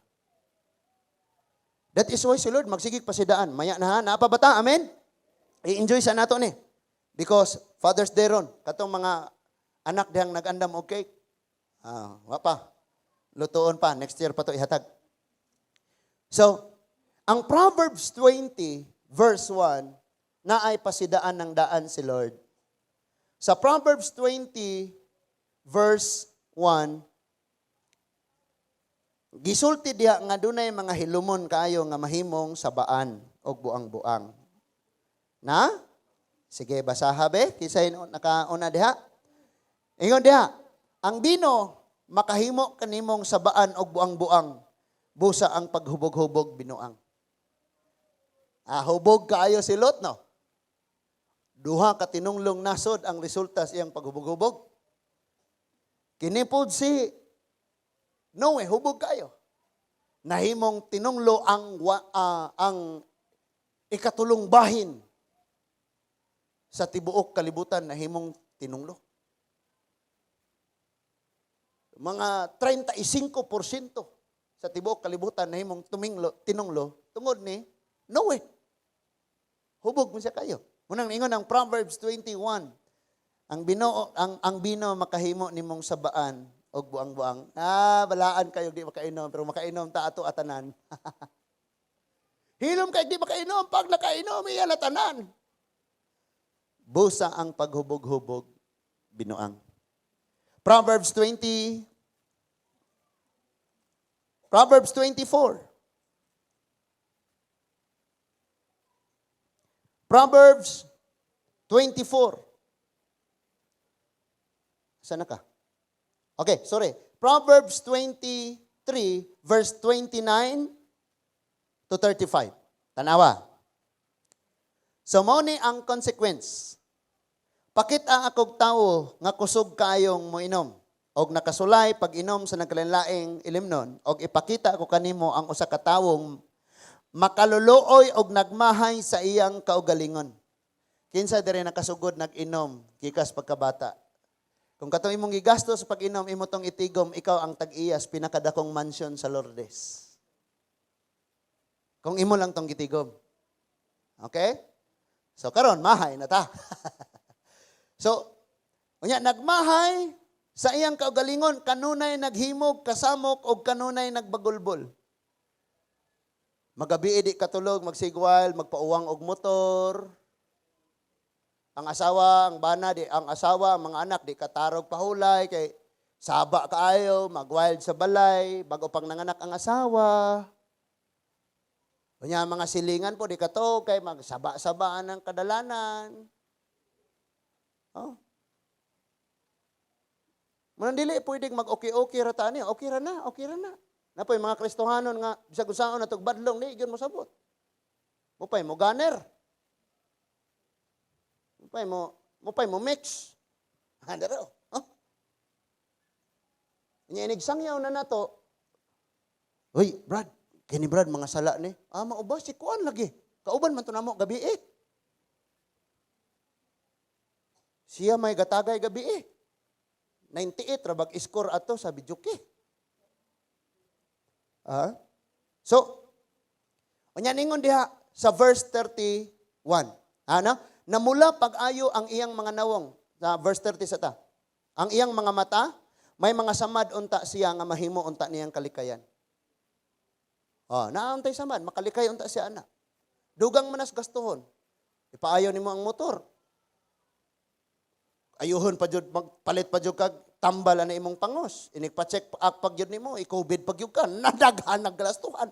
That is why si Lord magsigig pasidaan. Maya na ha, naapabata, amen? I-enjoy sa nato ni. Because Father's Day ron, katong mga anak dihang nag-andam og cake. Wapa. Lutuon pa, next year pa to ihatag. So, ang Proverbs 20 verse 1 na ay pasidaan ng daan si Lord. Sa Proverbs 20 verse 1, gisulti diha nga dunay mga hilumon kaayo nga mahimong sabaan og buang-buang. Na? Sige, basaha be, kisay nakauna diha. Ingon diha, ang bino makahimo kanimong sabaan og buang-buang. Busa ang paghubog-hubog binuang. Hubog kaayo si Lot, no? Duha ka tinunglong nasod ang resulta sa iyang paghubog-hubog. Kinipod si Noe, hubog kayo. Nahimong tinunglo ang ikatulong bahin sa tibuok kalibutan, nahimong tinunglo. Mga 35% sa tibuok kalibutan nahimong tinunglo tungod ni Noe. Hubog mo siya kayo. Munang ingon ang Proverbs 21. Ang bino makahimo nimong sabaan og buang-buang. Balaan kayo di makainom pero makainom ta ato atanan. Hilom kay di makainom pag nakainom iya na tanan. Busa ang paghubog-hubog binuang. Proverbs 24. Proverbs 24. Saan na ka? Okay, sorry. Proverbs 23, verse 29 to 35. Tanawa. So, mao ni ang consequence. Pakita akog tawo nga kusog kayong moinom. Og nakasulay pag inom sa nagkalainlaing ilimnon. Og ipakita ako kanimo ang usa ka tawong makaluluoy og nagmahay sa iyang kaugalingon. Kinsa diri nakasugod nag-inom gikas pagkabata. Kung katong imong gigasto sa pag-inom, imo tong itigom, ikaw ang tag-iyas pinakadakong mansion sa Lourdes. Kung imo lang tong gitigom. Okay? So karon mahay na ta. So, unya nagmahay sa iyang kaugalingon, kanunay naghimog, kasamok, o kanunay nagbagulbol. Magabi di katulog, magsigwal, magpauwang og motor. Ang asawa, ang bana, ang asawa, ang mga anak, di katarog pahulay, kay saba kaayo, magwild sa balay, bago pang nanganak ang asawa. Unya mga silingan po, di katog, kay magsaba-sabaan ng kadalanan. Oh. Munang dili pwedeng mag-okay-okay rata niya. Okay ra na, okay ra na. Napoy mga Kristohanon nga bisag usaon natog badlong ni gyud mosabot. Mupay mo ganer. Mupay mo mix. Handero. Oh. Inig sangyaw na nato. Hoy, Brad, kini Brad mga sala ni. Mauba si kuan lagi. Kauban man to namo gabi eh. Siya may gatagay gabi eh. 98 rabag score ato sa Bijuki. So, unya ningon diha sa verse 31. Ano? Namula pag-ayo ang iyang mga nawong. Sa verse 30 sa ta. Ang iyang mga mata, may mga samad unta siya nga mahimo unta niyang kalikayan. Naantay samad, makalikay unta siya ana. Dugang manas gastuhon. Ipaayo nimo ang motor. Ayuhon pa jud magpalit pa jud kag tambal na imong pangos. Inig-pa-check up pag jud nimo, i-COVID pag jud ka, nadaghan naggalastuhan.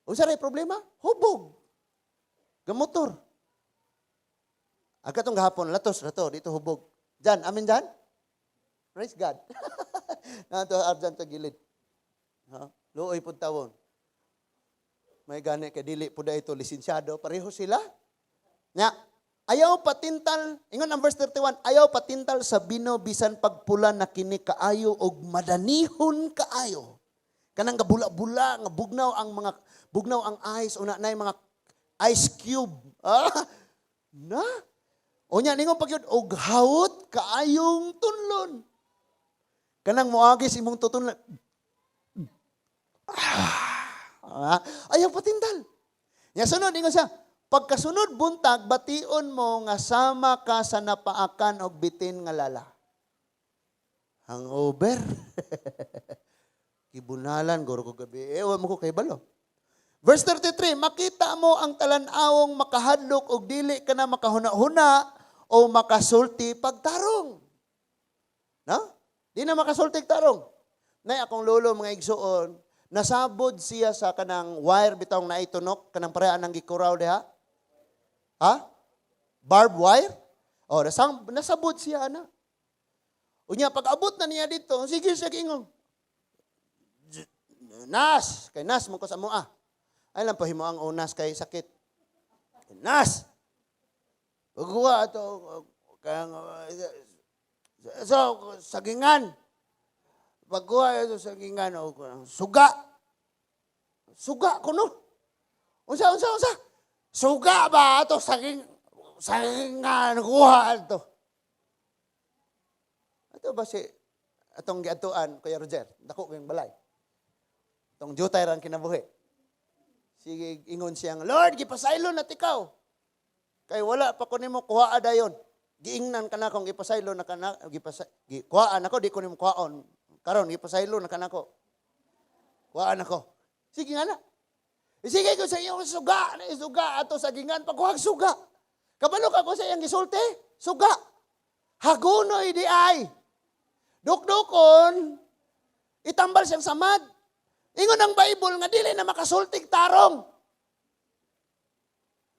Unsa ray problema? Hubog. Gamotor. Agkatong gahapon latos rato dito hubog. Jan, amin jan? Praise God. Nato arjan to gilid. Luoy pud tawon. May gani kay dili pud ito lisensyado, pareho sila. Nya, ayaw patintal, ingon ang verse 31, ayaw patintal sa bino bisan pagpula na kini kaayo og madanihon kaayo. Kanang gabula-bula nga bugnaw ang ice una nay mga ice cube. Na. Unya ningon pagyud og hawot kaayong tunlon. Kanang moagis imong tutunlan. Ayaw patintal. Nya sunod ingon siya, pagkasunod buntag, bation mo nga sama ka sa napaakan og bitin nga lala. Hangover. Kibunalan, guro ko gabi. Ewan mo ko kay balo. Verse 33, makita mo ang talanawong makahadlok og dili ka na makahuna-huna o makasulti pagtarong. No? Di na makasulti tarong. Nay akong lolo mga igsuon, nasabod siya sa kanang wire bitong naitunok, kanang pareha nang gikuraw diha. Barbed wire? Nasabot siya na. Unya, pag abot na niya dito, sige siya ingong. Nas! Kay nas mo ko sa mua. Ay lang pahimo ang unas kay sakit. Nas! Pagkuha ito, sagingan. Pagkuha ito, sagingan, suga. Suga ko no. Unsa. Suga ba ito sagingan kuha ito. Ito ba si atong giadtuan Kuya Roger, dako kayong balay. Tong jutay ran kinabuhi. Sige ingon siyang, Lord, gipasaylo na tikaw. Kay wala pa ko nimo kuha dayon. Giingnan kana kong gipasaylo na kana kuhaan ako di ko nimo kuhaon. Karon gipasaylo na kanako. Kuhaan ako. Sige nga na. Sige ko sa iyong suga ato sa gingan pagkuhag suga. Kabalo ka ko sa iyang gisulti, suga. Hagunoy di ay. Dukdukon, itambal siyang samad. Ingon ang Bible nga dili na makasultig tarong.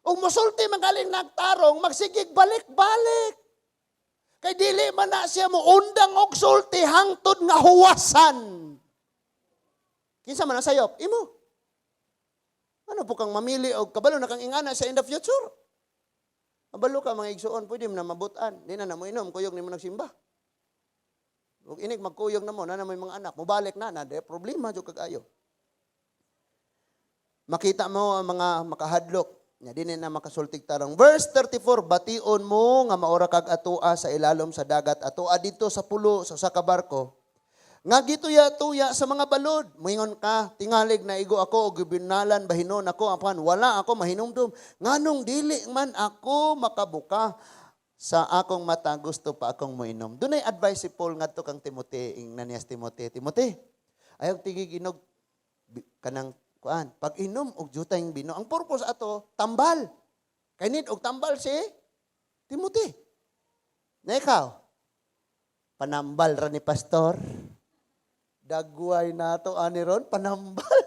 O musulti magaling nagtarong, magsigig balik-balik. Kay dili man na siya mo undang og sulti hangtod nga huwasan. Kinsa man ang sayop? Imo. Ano po kang mamili og kabalo na kang ingana sa in the future? Kabalo ka mga igsuon, pwede mo na mabutan. Di na mo inom, kuyog ni mo nagsimba. Huwag inig magkuyog na mo, na may mga anak, mubalik na, problema dyan kagayo. Makita mo ang mga makahadlok, nya din na makasultig tarong. Verse 34, bation mo nga maora kag atua sa ilalom sa dagat, atua dito sa pulo, sa kabarko. Nga gituya-tuya sa mga balod. Moingon ka, tingalig na igo ako, o gibinalan, bahinon ako, apan wala ako mahinumdum. Nganong dili man ako makabuka sa akong mata, gusto pa akong moinom. Doon ay advice si Paul nga to kang Timothy, ing naniyas Timothy. Timothy, ayaw tigiginog kanang kuan. Pag inom og jutay bino, ang purpose ato, tambal. Kay need og tambal si Timothy. Na ikaw, panambal ra ni pastor. Dagway nato ani ron, panambal.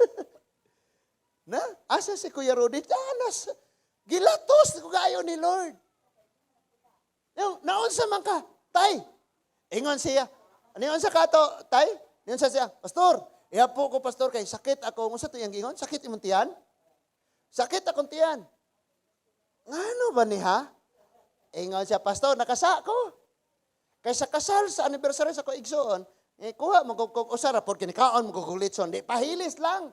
Na, asa si Kuya Rudy? Anas, gilatos ko kayo ni Lord. Naon sa man ka, tay. Ingon siya. Ano sa kato, tay? Ingon siya, pastor, ihapo ko pastor kay sakit ako. Kung sa ito yung ingon, sakit imong tiyan? Sakit akong tiyan. Ano ba niya? Ingon siya, pastor, nakasa ko. Kay sa kasal sa anniversary sa ko igsoon, kuha magkukuk usara por kinikaon magkukulitson, di pahilis lang.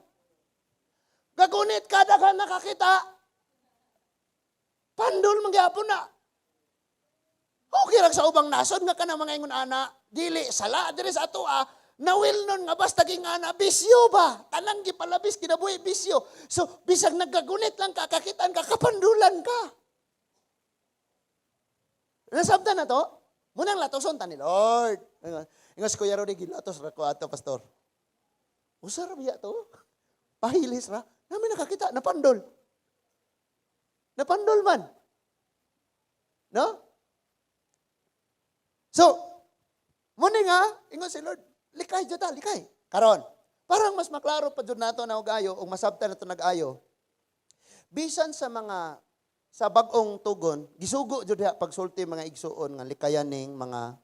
Gagunit kada ka nakakita. Pandol mangyapon na. Okay lang sa ubang nasod nga ka na mga ingon ana, dili sala diri sa atua, nawil nun nga basta ging ana bisyo ba? Tanang gipalabis kinabuhi bisyo. So bisag nagagunit lang ka, kakitaan ka, kapandulan ka. Nasabtan na to? Munang latoson ta ni Lord. Ingas Kuya Rudy, gilatos ra ko ato pastor. Usar biya to? Pahilis ra. Namin nakakita, napandol. Napandol man. No? So, muna nga, ingon si Lord, likay dyan ta, likay. Karon, parang mas maklaro pa dyan nato na og-ayo, o masabta na ito nag-ayo. Bisan sa mga, sa bagong tugon, gisugo dyan pagsulti mga igsuon, nga likayan ning mga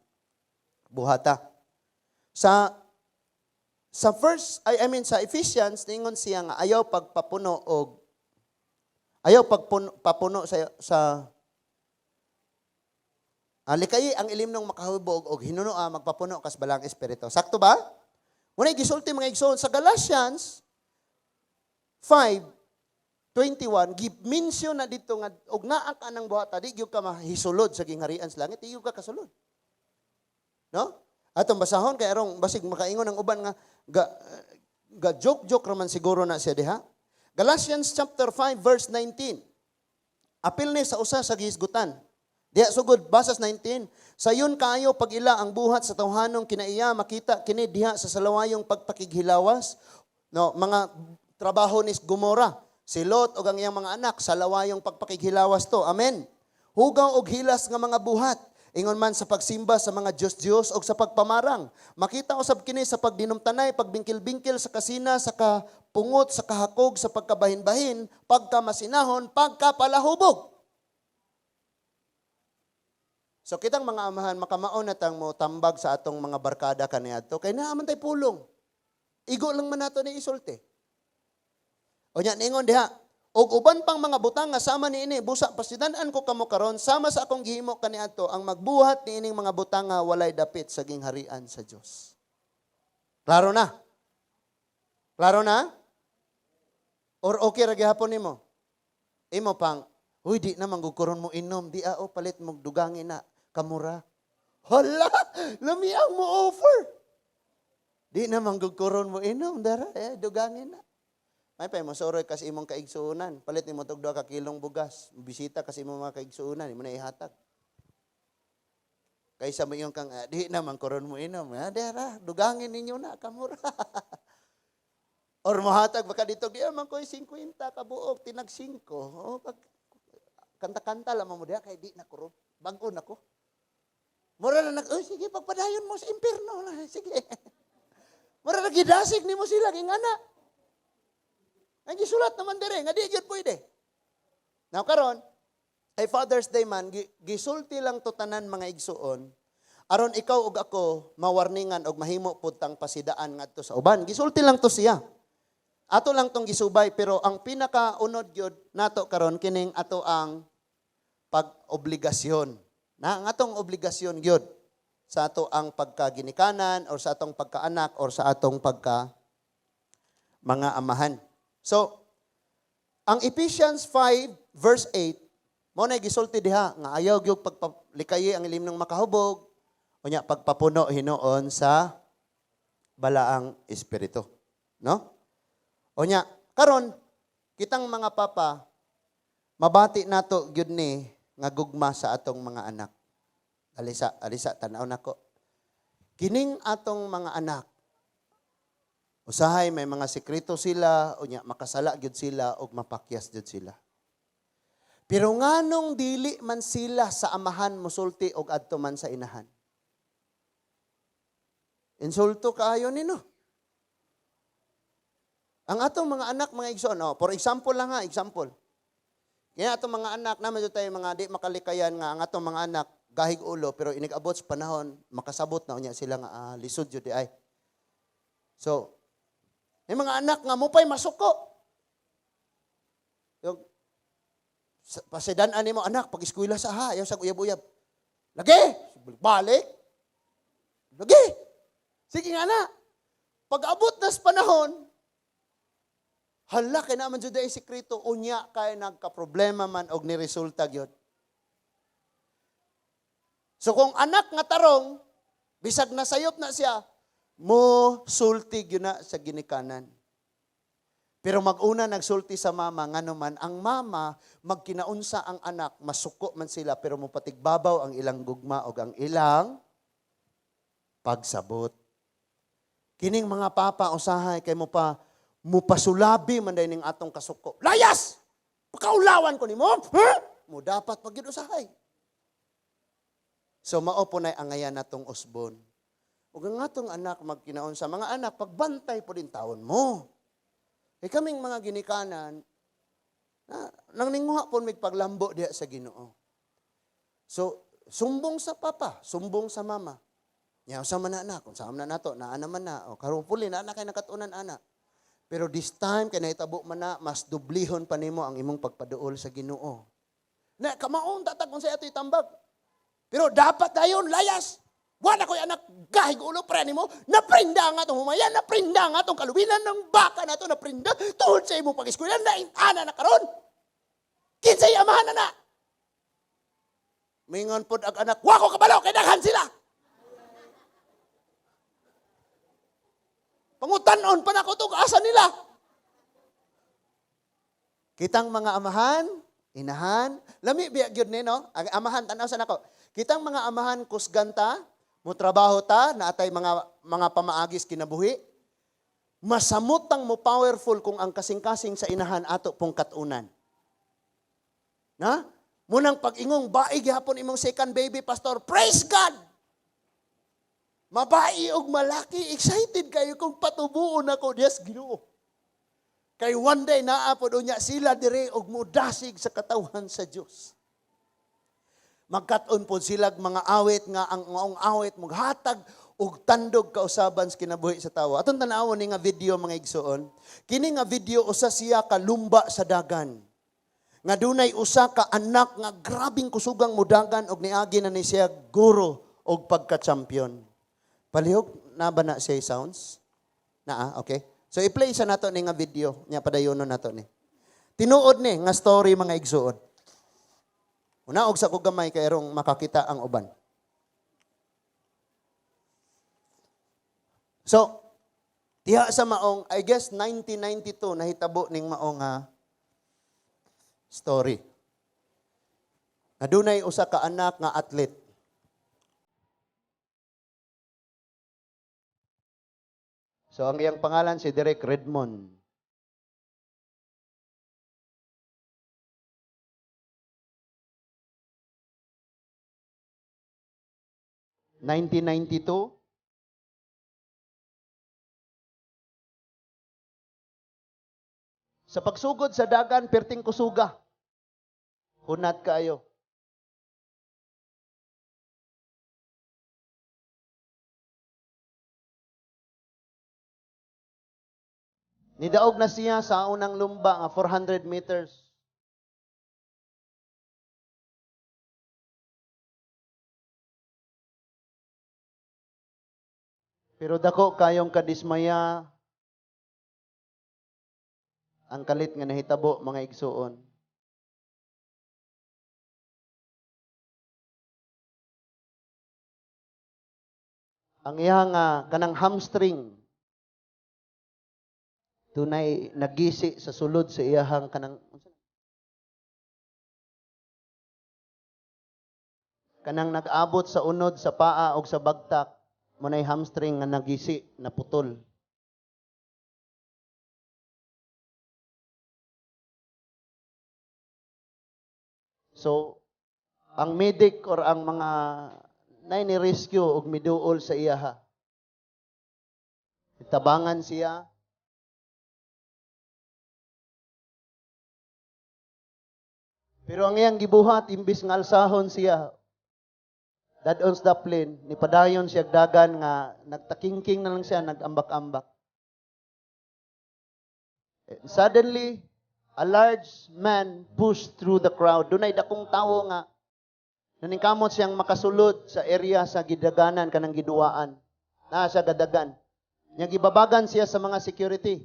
buhata. Sa Ephesians, ningon siya nga, ayaw pagpapuno o, ayaw pagpapuno sa likay ang ilim nung makahubog og hinuno magpapuno kas balang espiritu. Sakto ba? Unay gisulti mga igsoon sa Galatians 5:21 gi-mention na dito nga og naa ka nang buhata di gyud ka mahisulod sa gingharian sa langit, di gyud ka kasulod. No? Atong basahon kay arong basig makaingon ang uban nga ga joke raman siguro na siya diha. Galatians chapter 5 verse 19. Apil ni sa usa sa gihisgutan. Diya sugod basas 19. Sayon kaayo pag ila ang buhat sa tawhanong kinaiya makita kini diha sa salawayong pagpakighilawas. No, mga trabaho ni Gomora, si Lot ug ang iyang mga anak sa lawayong pagpakighilawas to. Amen. Hugaw og hilas nga mga buhat. Ingon man sa pagsimba sa mga Diyos o sa pagpamarang. Makita usab kini sa pagdinumtanay, pagbingkil-bingkil sa kasina, sa kapungot, sa kahakog, sa pagkabahin-bahin, pagkamasinahon, pagkapalahubog. So kitang mga amahan, makamaon na tang mo tambag sa atong mga barkada kaniadto. Kay naaman tay pulong. Igo lang man nato ni isulti. O nya ningon diha, og uban pang mga butang nga sama niini busa pasidan-an ko kamo karon sama sa akong gihimo kaniadto ang magbuhat niining mga butang nga walay dapit sa gingharian sa Dios. Klaro na? Klaro na? Or okay ra gihapon nimo? Imo pang, huy di na manggukuron mo inom, di palit mo dugangin na kamura. Hala, lamiang mo offer. Di na manggukuron mo inom, dara, dugangin na. May pa mo soroy kasi imong kaigsuunan. Palit nimo tog 2 ka kilong bugas. Bisita kasi imong mga kaigsuunan, imo na ihatag. Kaysa mo yung kang di na mangkuron mo inom, dara, dugangin ninyo na kamura. Or mahatag baka dito di man koy 50 ka buok tinag 5. Oh, pag kanta-kanta lamang mo diha kay di na kuron. Bag-o na ko. Mura na sige pagpadayon mo sa impierno na, sige. Mura na gidasig nimo sila ging ana. Ang gisulat naman dire nga di gyud pwede. Now karon, ay Father's Day man, gisulti lang to tanan mga igsuon, aron ikaw ug ako mawarningan og mahimo pud tang pasidaan ngadto sa uban. Gisulti lang to siya. Ato lang tong gisubay, pero ang pinakaunod gyud nato karon kining ato ang pag-obligasyon. Na ang atong obligasyon gyud sa ato ang pagkaginikanan or sa atong pagkaanak or sa atong pagka mga amahan. So, ang Ephesians 5 verse 8 mo na gisulti diha nga ayaw gyud pagpalikayi ang ilim ng makahubog unya pagpapuno hinuon sa balaang espiritu, no? Unya karon kitang mga papa mabati nato gyud ni nga gugma sa atong mga anak. Alisa tan-aw nako. Kining atong mga anak usahay may mga sekreto sila unya makasala gyud sila og mapakyas gyud sila. Pero nganong dili man sila sa amahan mosulti og adto man sa inahan? Insulto kaayo nino. Ang atong mga anak, mga igsoon, for example lang ha, example. Kaya atong mga anak, naman tayo mga di makalikayan nga, ang atong mga anak, gahig ulo, pero inigabot sa panahon, makasabot na unya sila nga lisod yun di ay. So, may mga anak nga mo pa'y masuko. Yung, pasidan mo, anak, pag-eskwela sa ha, ayaw sa uyab-uyab. Lagi! Balik! Lagi! Sige nga na. Pag-abot na sa panahon, hala, kaya naman dyan ay sekreto, unya kaya nagka-problema man og niresulta gyud. So kung anak nga tarong, bisag nasayop na siya, mo sulti yun na sa ginikanan. Pero mag-una nagsulti sa mama, nga naman, ang mama, magkinaunsa ang anak, masuko man sila, pero mo patigbabaw ang ilang gugma o ang ilang pagsabot. Kining mga papa, usahay, kay mo pa, mupasulabi man dahil ning atong kasuko. Layas! Pakaulawan ko ni mo. Huh? Mo dapat pag-usahay. So mao po na angayan natong usbon. Ug ang atong anak magkinaon sa mga anak, pagbantay po din taon mo. E kaming mga ginikanan, nang ninguha po may paglambo diya sa Ginoo. So, sumbong sa papa, sumbong sa mama. Nya sa man na kung saan na nato, naa naman na. O karon puli na kay nakatunan ana. Pero this time kay nahitabo man na mas dublihon pa nimo ang imong pagpaduol sa Ginoo. Na kamaon tatag kung sa ato itambag. Pero dapat dayon layas. Wala ko'y anak gahig ulo pre nimo, naprinda nga itong humayan, naprinda nga itong kalubinan ng baka na ito, naprinda, tuhod sa imong pag-eskwela, ana na karon. Kinsay amahan na na. Mingon pod ag anak, wako kabalo, kay daghan sila. Pangutanon pa na ko itong asa nila. Kitang mga amahan, inahan, lami biya gyud ni no? Ang amahan tanaw sa nako. Kitang mga amahan kusganta, mo trabaho ta na atay mga pamaagis kinabuhi. Masamutang mo powerful kung ang kasing-kasing sa inahan ato pong katunan. Na? Munang pag-ingong baig gihapon imong second baby pastor, praise God. Mabai og malaki, excited kayo kung patubuon ako Dios Ginoo. Kay one day naapod unya sila dire og mudasig sa katawhan sa Dios. Magkat-on po sila mga awit nga ang maong awit maghatag og tandog kausaban sa kinabuhi sa tawo. Atong tan-awon ni nga video mga igsoon. Kini nga video usa siya ka lumba sa dagan. Nga dunay usa ka anak nga grabing kusugang mudagan og niagi na ni siya guro og pagka-champion. Palihog na ba na siya sounds? Okay. So i-play sa nato ni nga video nya padayonon nato ni. Tinuod ni nga story mga igsoon. Una og sa ko gamay kay rong makakita ang uban. So, diha sa maong, I guess 1992 nahitabo ning maong story. Adunay usa ka anak nga athlete. So ang iyang pangalan si Derek Redmond. (1992) Sa pagsugod sa dagan, perting kusuga. Hunat kaayo. Nidaog na siya sa unang lumba nga 400 meters. Pero dako kayong kadismaya ang kalit nga nahitabo mga igsuon. Ang iya nga kanang hamstring tunay nagisi sa sulod sa iyahang kanang nag-abot sa unod sa paa o sa bagtak munay hamstring nga nagisi na putol. So ang medic or ang mga ni rescue og miduol sa iyaha. Itabangan siya. Pero ang iyang gibuhat, imbis nga alsahon siya, dadon sa daplin, nipadayon siya dagan nga, nagtakingking na lang siya, nagambak-ambak. Suddenly, a large man pushed through the crowd. Dunay dakong tawo nga, naningkamot siyang makasulod sa area sa gidaganan, kanang giduaan. Na siya gadagan. Nya gibabagan siya sa mga security.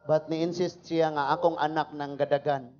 But ni-insist siya nga akong anak ng gadagan.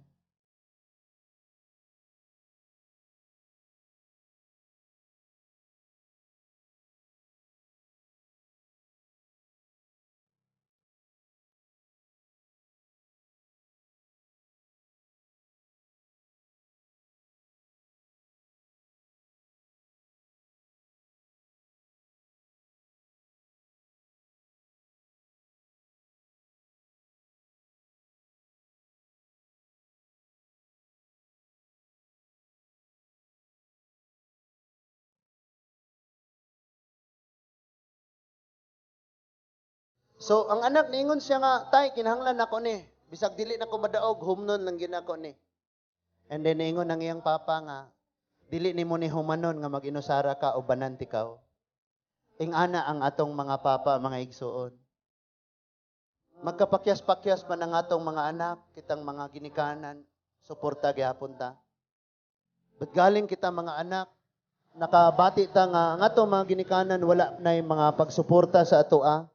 So, ang anak niingon siya nga, tay, kinahanglan ako ni. Bisag dili na ko madaog, humnon lang ginako ni. And then niingon ang iyang papa nga, dili ni mo ni humanon nga mag-inusara ka o bananti ka. Ing ana ang atong mga papa, mga igsuon. Magkapakyas-pakyas pa ng atong mga anak, kitang mga ginikanan, suporta gyapon ta. But galing kita mga anak, nakabati ta nga, ang atong mga ginikanan, wala na yung mga pagsuporta sa atoa.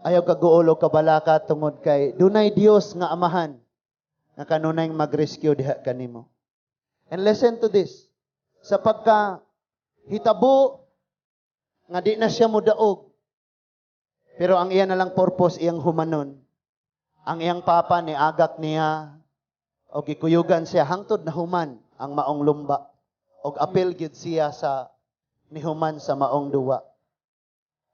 Ayaw kaguolo kabalaka tungod kay dunay Dios nga amahan nga kanunay mag-rescue diha kanimo. And listen to this. Sa pagka hitabo nga di na siya mudaog. Pero ang iya na lang purpose iyang humanon. Ang iyang papa ni agak niya o gikuyugan siya hangtod na human ang maong lumba. Og apil gyud siya sa nihuman sa maong duwa.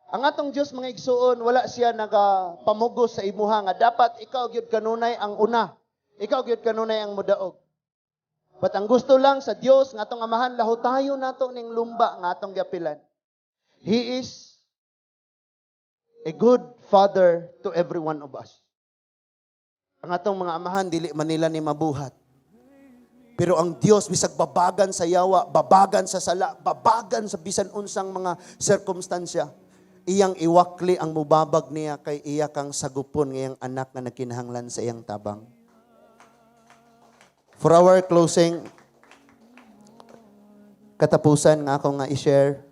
Ang atong Diyos mga igsuon, wala siya nagapamugos sa imuha nga dapat ikaw gyud kanunay ang una. Ikaw gyud kanunay ang mudaog. But ang gusto lang sa Dios nga atong amahan lahutayon nato ning lumba nga atong giapilan. He is a good father to every one of us. Ang atong mga amahan dili man nila ni mabuhat. Pero ang Dios bisag babagan sa yawa, babagan sa sala, babagan sa bisan unsang mga sirkumstansya. Iyang iwakli ang mubabag niya kay iya kang sagupon ngayang anak na nagkinahanglan sa iyang tabang. For our closing, katapusan nga ako nga i-share.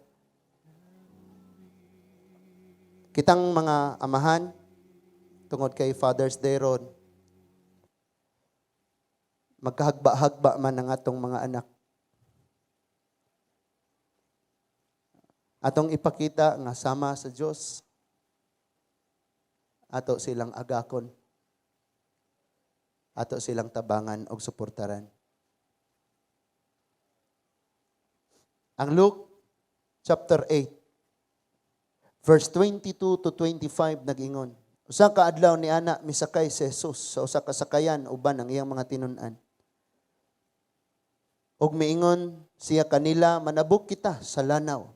Kitang mga amahan, tungod kay Father's Day ron, magkahagba-hagba man ang atong mga anak. Atong ipakita nga sama sa Diyos, ato silang agakon, ato silang tabangan o suportaran. Ang Luke chapter 8, verse 22 to 25 nag-ingon, usa ka adlaw ni ana misakay si Jesus sa usa ka sakayan uban ang iyang mga tinun-an. Og miingon siya kanila, manabuk kita sa lanaw.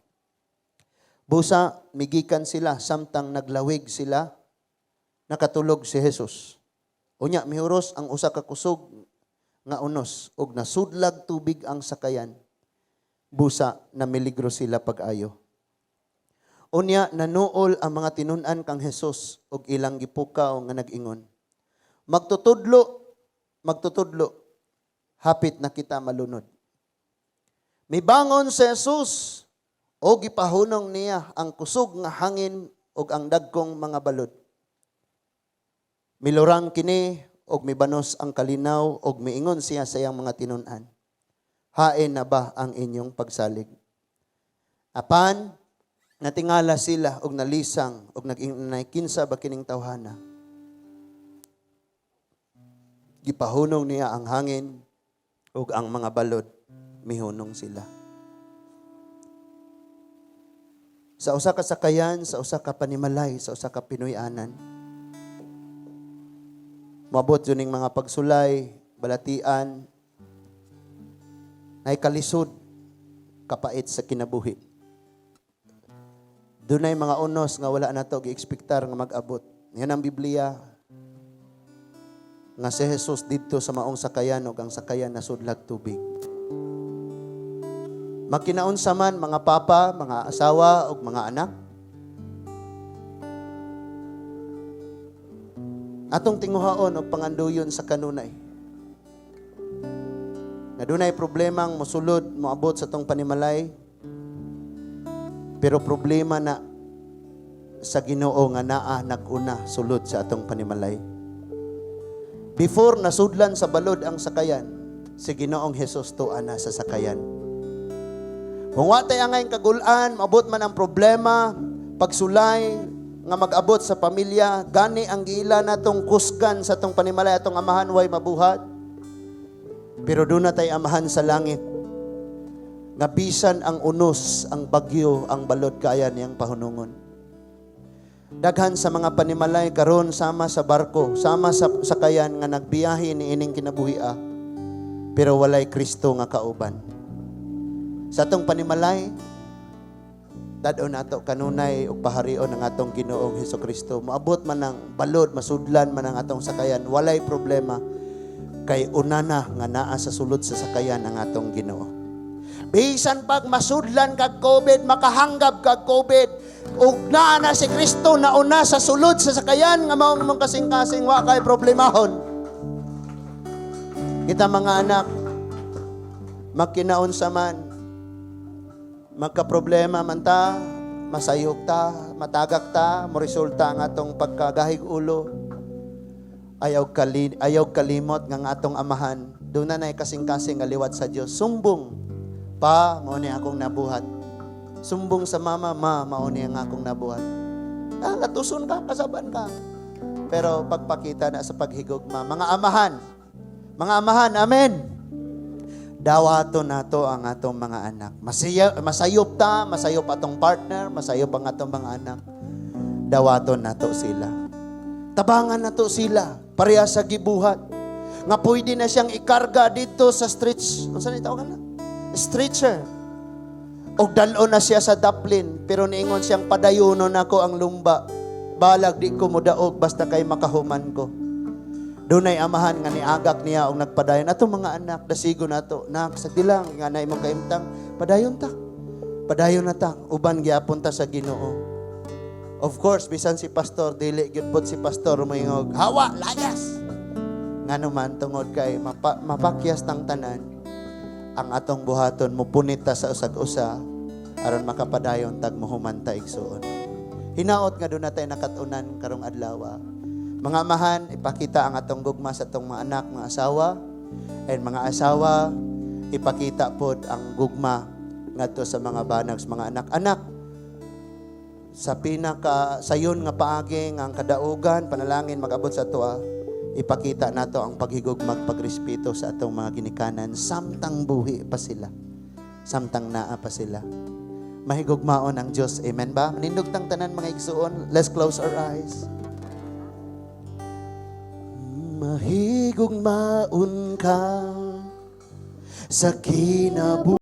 Busa, migikan sila, samtang naglawig sila, nakatulog si Jesus. Unya mihuros ang usa ka kusog nga unos ug nasudlag tubig ang sakayan. Busa na miligro sila pag-ayo. Unya nanuol ang mga tinun-an kang Hesus ug ilang gipukaw nga nag-ingon. Magtutudlo, hapit na kita malunod. Mibangon si Hesus o gipahunong niya ang kusog nga hangin ug ang dagkong mga balod. Milurang kini og mibanos ang kalinaw og miingon siya sa iyang mga tinun-an. Hain na ba ang inyong pagsalig? Apan natingala sila og nalisang og nag-ingnay kinsa ba kining tawhana. Gipahunong niya ang hangin ug ang mga balod mihunong sila. Sa usa ka sakayan, sa usa ka panimalay, sa usa ka Pinoy-anan, mabot yun ng mga pagsulay, balatian, ay kalisod, kapait sa kinabuhi. Doon ay mga unos nga wala na to gi-expectar nga mag-abot. Yan ang Biblia, nga si Jesus dito sa maong sakayan o ang sakayan na sudlag tubig. Magkinaunsa man mga papa, mga asawa o mga anak, atong tinguhaon o panganduyon sa kanunay. Na dunay problemang mosulod, moabot sa tong panimalay, pero problema na sa Ginoo nga naa nag-una sulod sa atong panimalay. Before nasudlan sa balod ang sakayan, si Ginoong Hesus tuwa na sa sakayan. Kung watay angay kagulan, maabot man ang problema, pagsulay, nga mag-abot sa pamilya, gani ang giila natong kusgan sa atong panimalay, atong amahan way mabuhat. Pero doon na tayo amahan sa langit. Nga bisan ang unos, ang bagyo, ang balod kaya niyang pahunungon. Daghan sa mga panimalay karon sama sa barko, sama sa sakayan nga nagbiyahe ni ining kinabuhia, pero walay Kristo nga kauban. Sa atong panimalay, dadon nato kanunay ug paharion ang atong Ginoong Hesukristo. Moabot man ang balod, masudlan man ang atong sakayan, walay problema kay unana nga naa sa sulod sa sakayan ang atong Ginoo. Bisan pag masudlan kag COVID, makahanggap kag COVID, ug naa na si Kristo na una sa sulod sa sakayan nga maong mong kasing-kasing wa kay problemahon. Kita mga anak, magkinaunsa man, magka-problema man ta, masayop ta, matagak ta, mo resulta ang atong pagkagahig ulo. Ayaw kalimot nga atong amahan. Doon na kasing-kasing nga liwat sa Dios. Sumbong pa, mao ni akong nabuhat. Sumbong sa mama, mao ni ang akong nabuhat. Natuson ka, kasaban ka. Pero pagpakita na sa paghigugma, mga amahan, amen. Dawato nato ang atong mga anak. Masayop ta, masayop atong partner, masayop ang atong mga anak. Dawato nato sila. Tabangan nato sila, pareha sa gibuhat. Nga pwede na siyang ikarga dito sa stretch. Ano saan itawagan na? Stretcher. O dalon na siya sa daplin, pero niingon siyang padayonon ako ang lumba. Balag di ko mudaog basta kay makahuman ko. Doon ay amahan nga niagak niya og nagpadayon. Atong mga anak, dasigo na to. Nak, sagdilang, nga na imong kaimtang, padayon ta. Padayon na ta. Uban gyapon ta sa Ginoo. Of course, bisan si pastor, dili gyud pod si pastor mayngog, hawa, layas. Nga naman, tungod kay mapakyas tang tanan, ang atong buhaton, mupunit ta sa usag-usa, aron makapadayon tag muhuman ta igsuon. Hinaot nga doon na tayo nakatunan karong adlaw. Mga amahan, ipakita ang atong gugma sa atong mga anak, mga asawa. And mga asawa, ipakita pod ang gugma ngadto sa mga banag, sa mga anak-anak. Sa pinaka sayon nga paagi nga ang kadaugan, panalangin mag-abot sa tuwa, ipakita nato ang paghigugma, pagrespeto sa atong mga ginikanan, samtang buhi pa sila. Samtang naa pa sila. Mahigugmaon ang Diyos. Amen ba? Manindog tang tanan mga igsuon. Let's close our eyes. Mahigugmaon ka sa kinabuhi.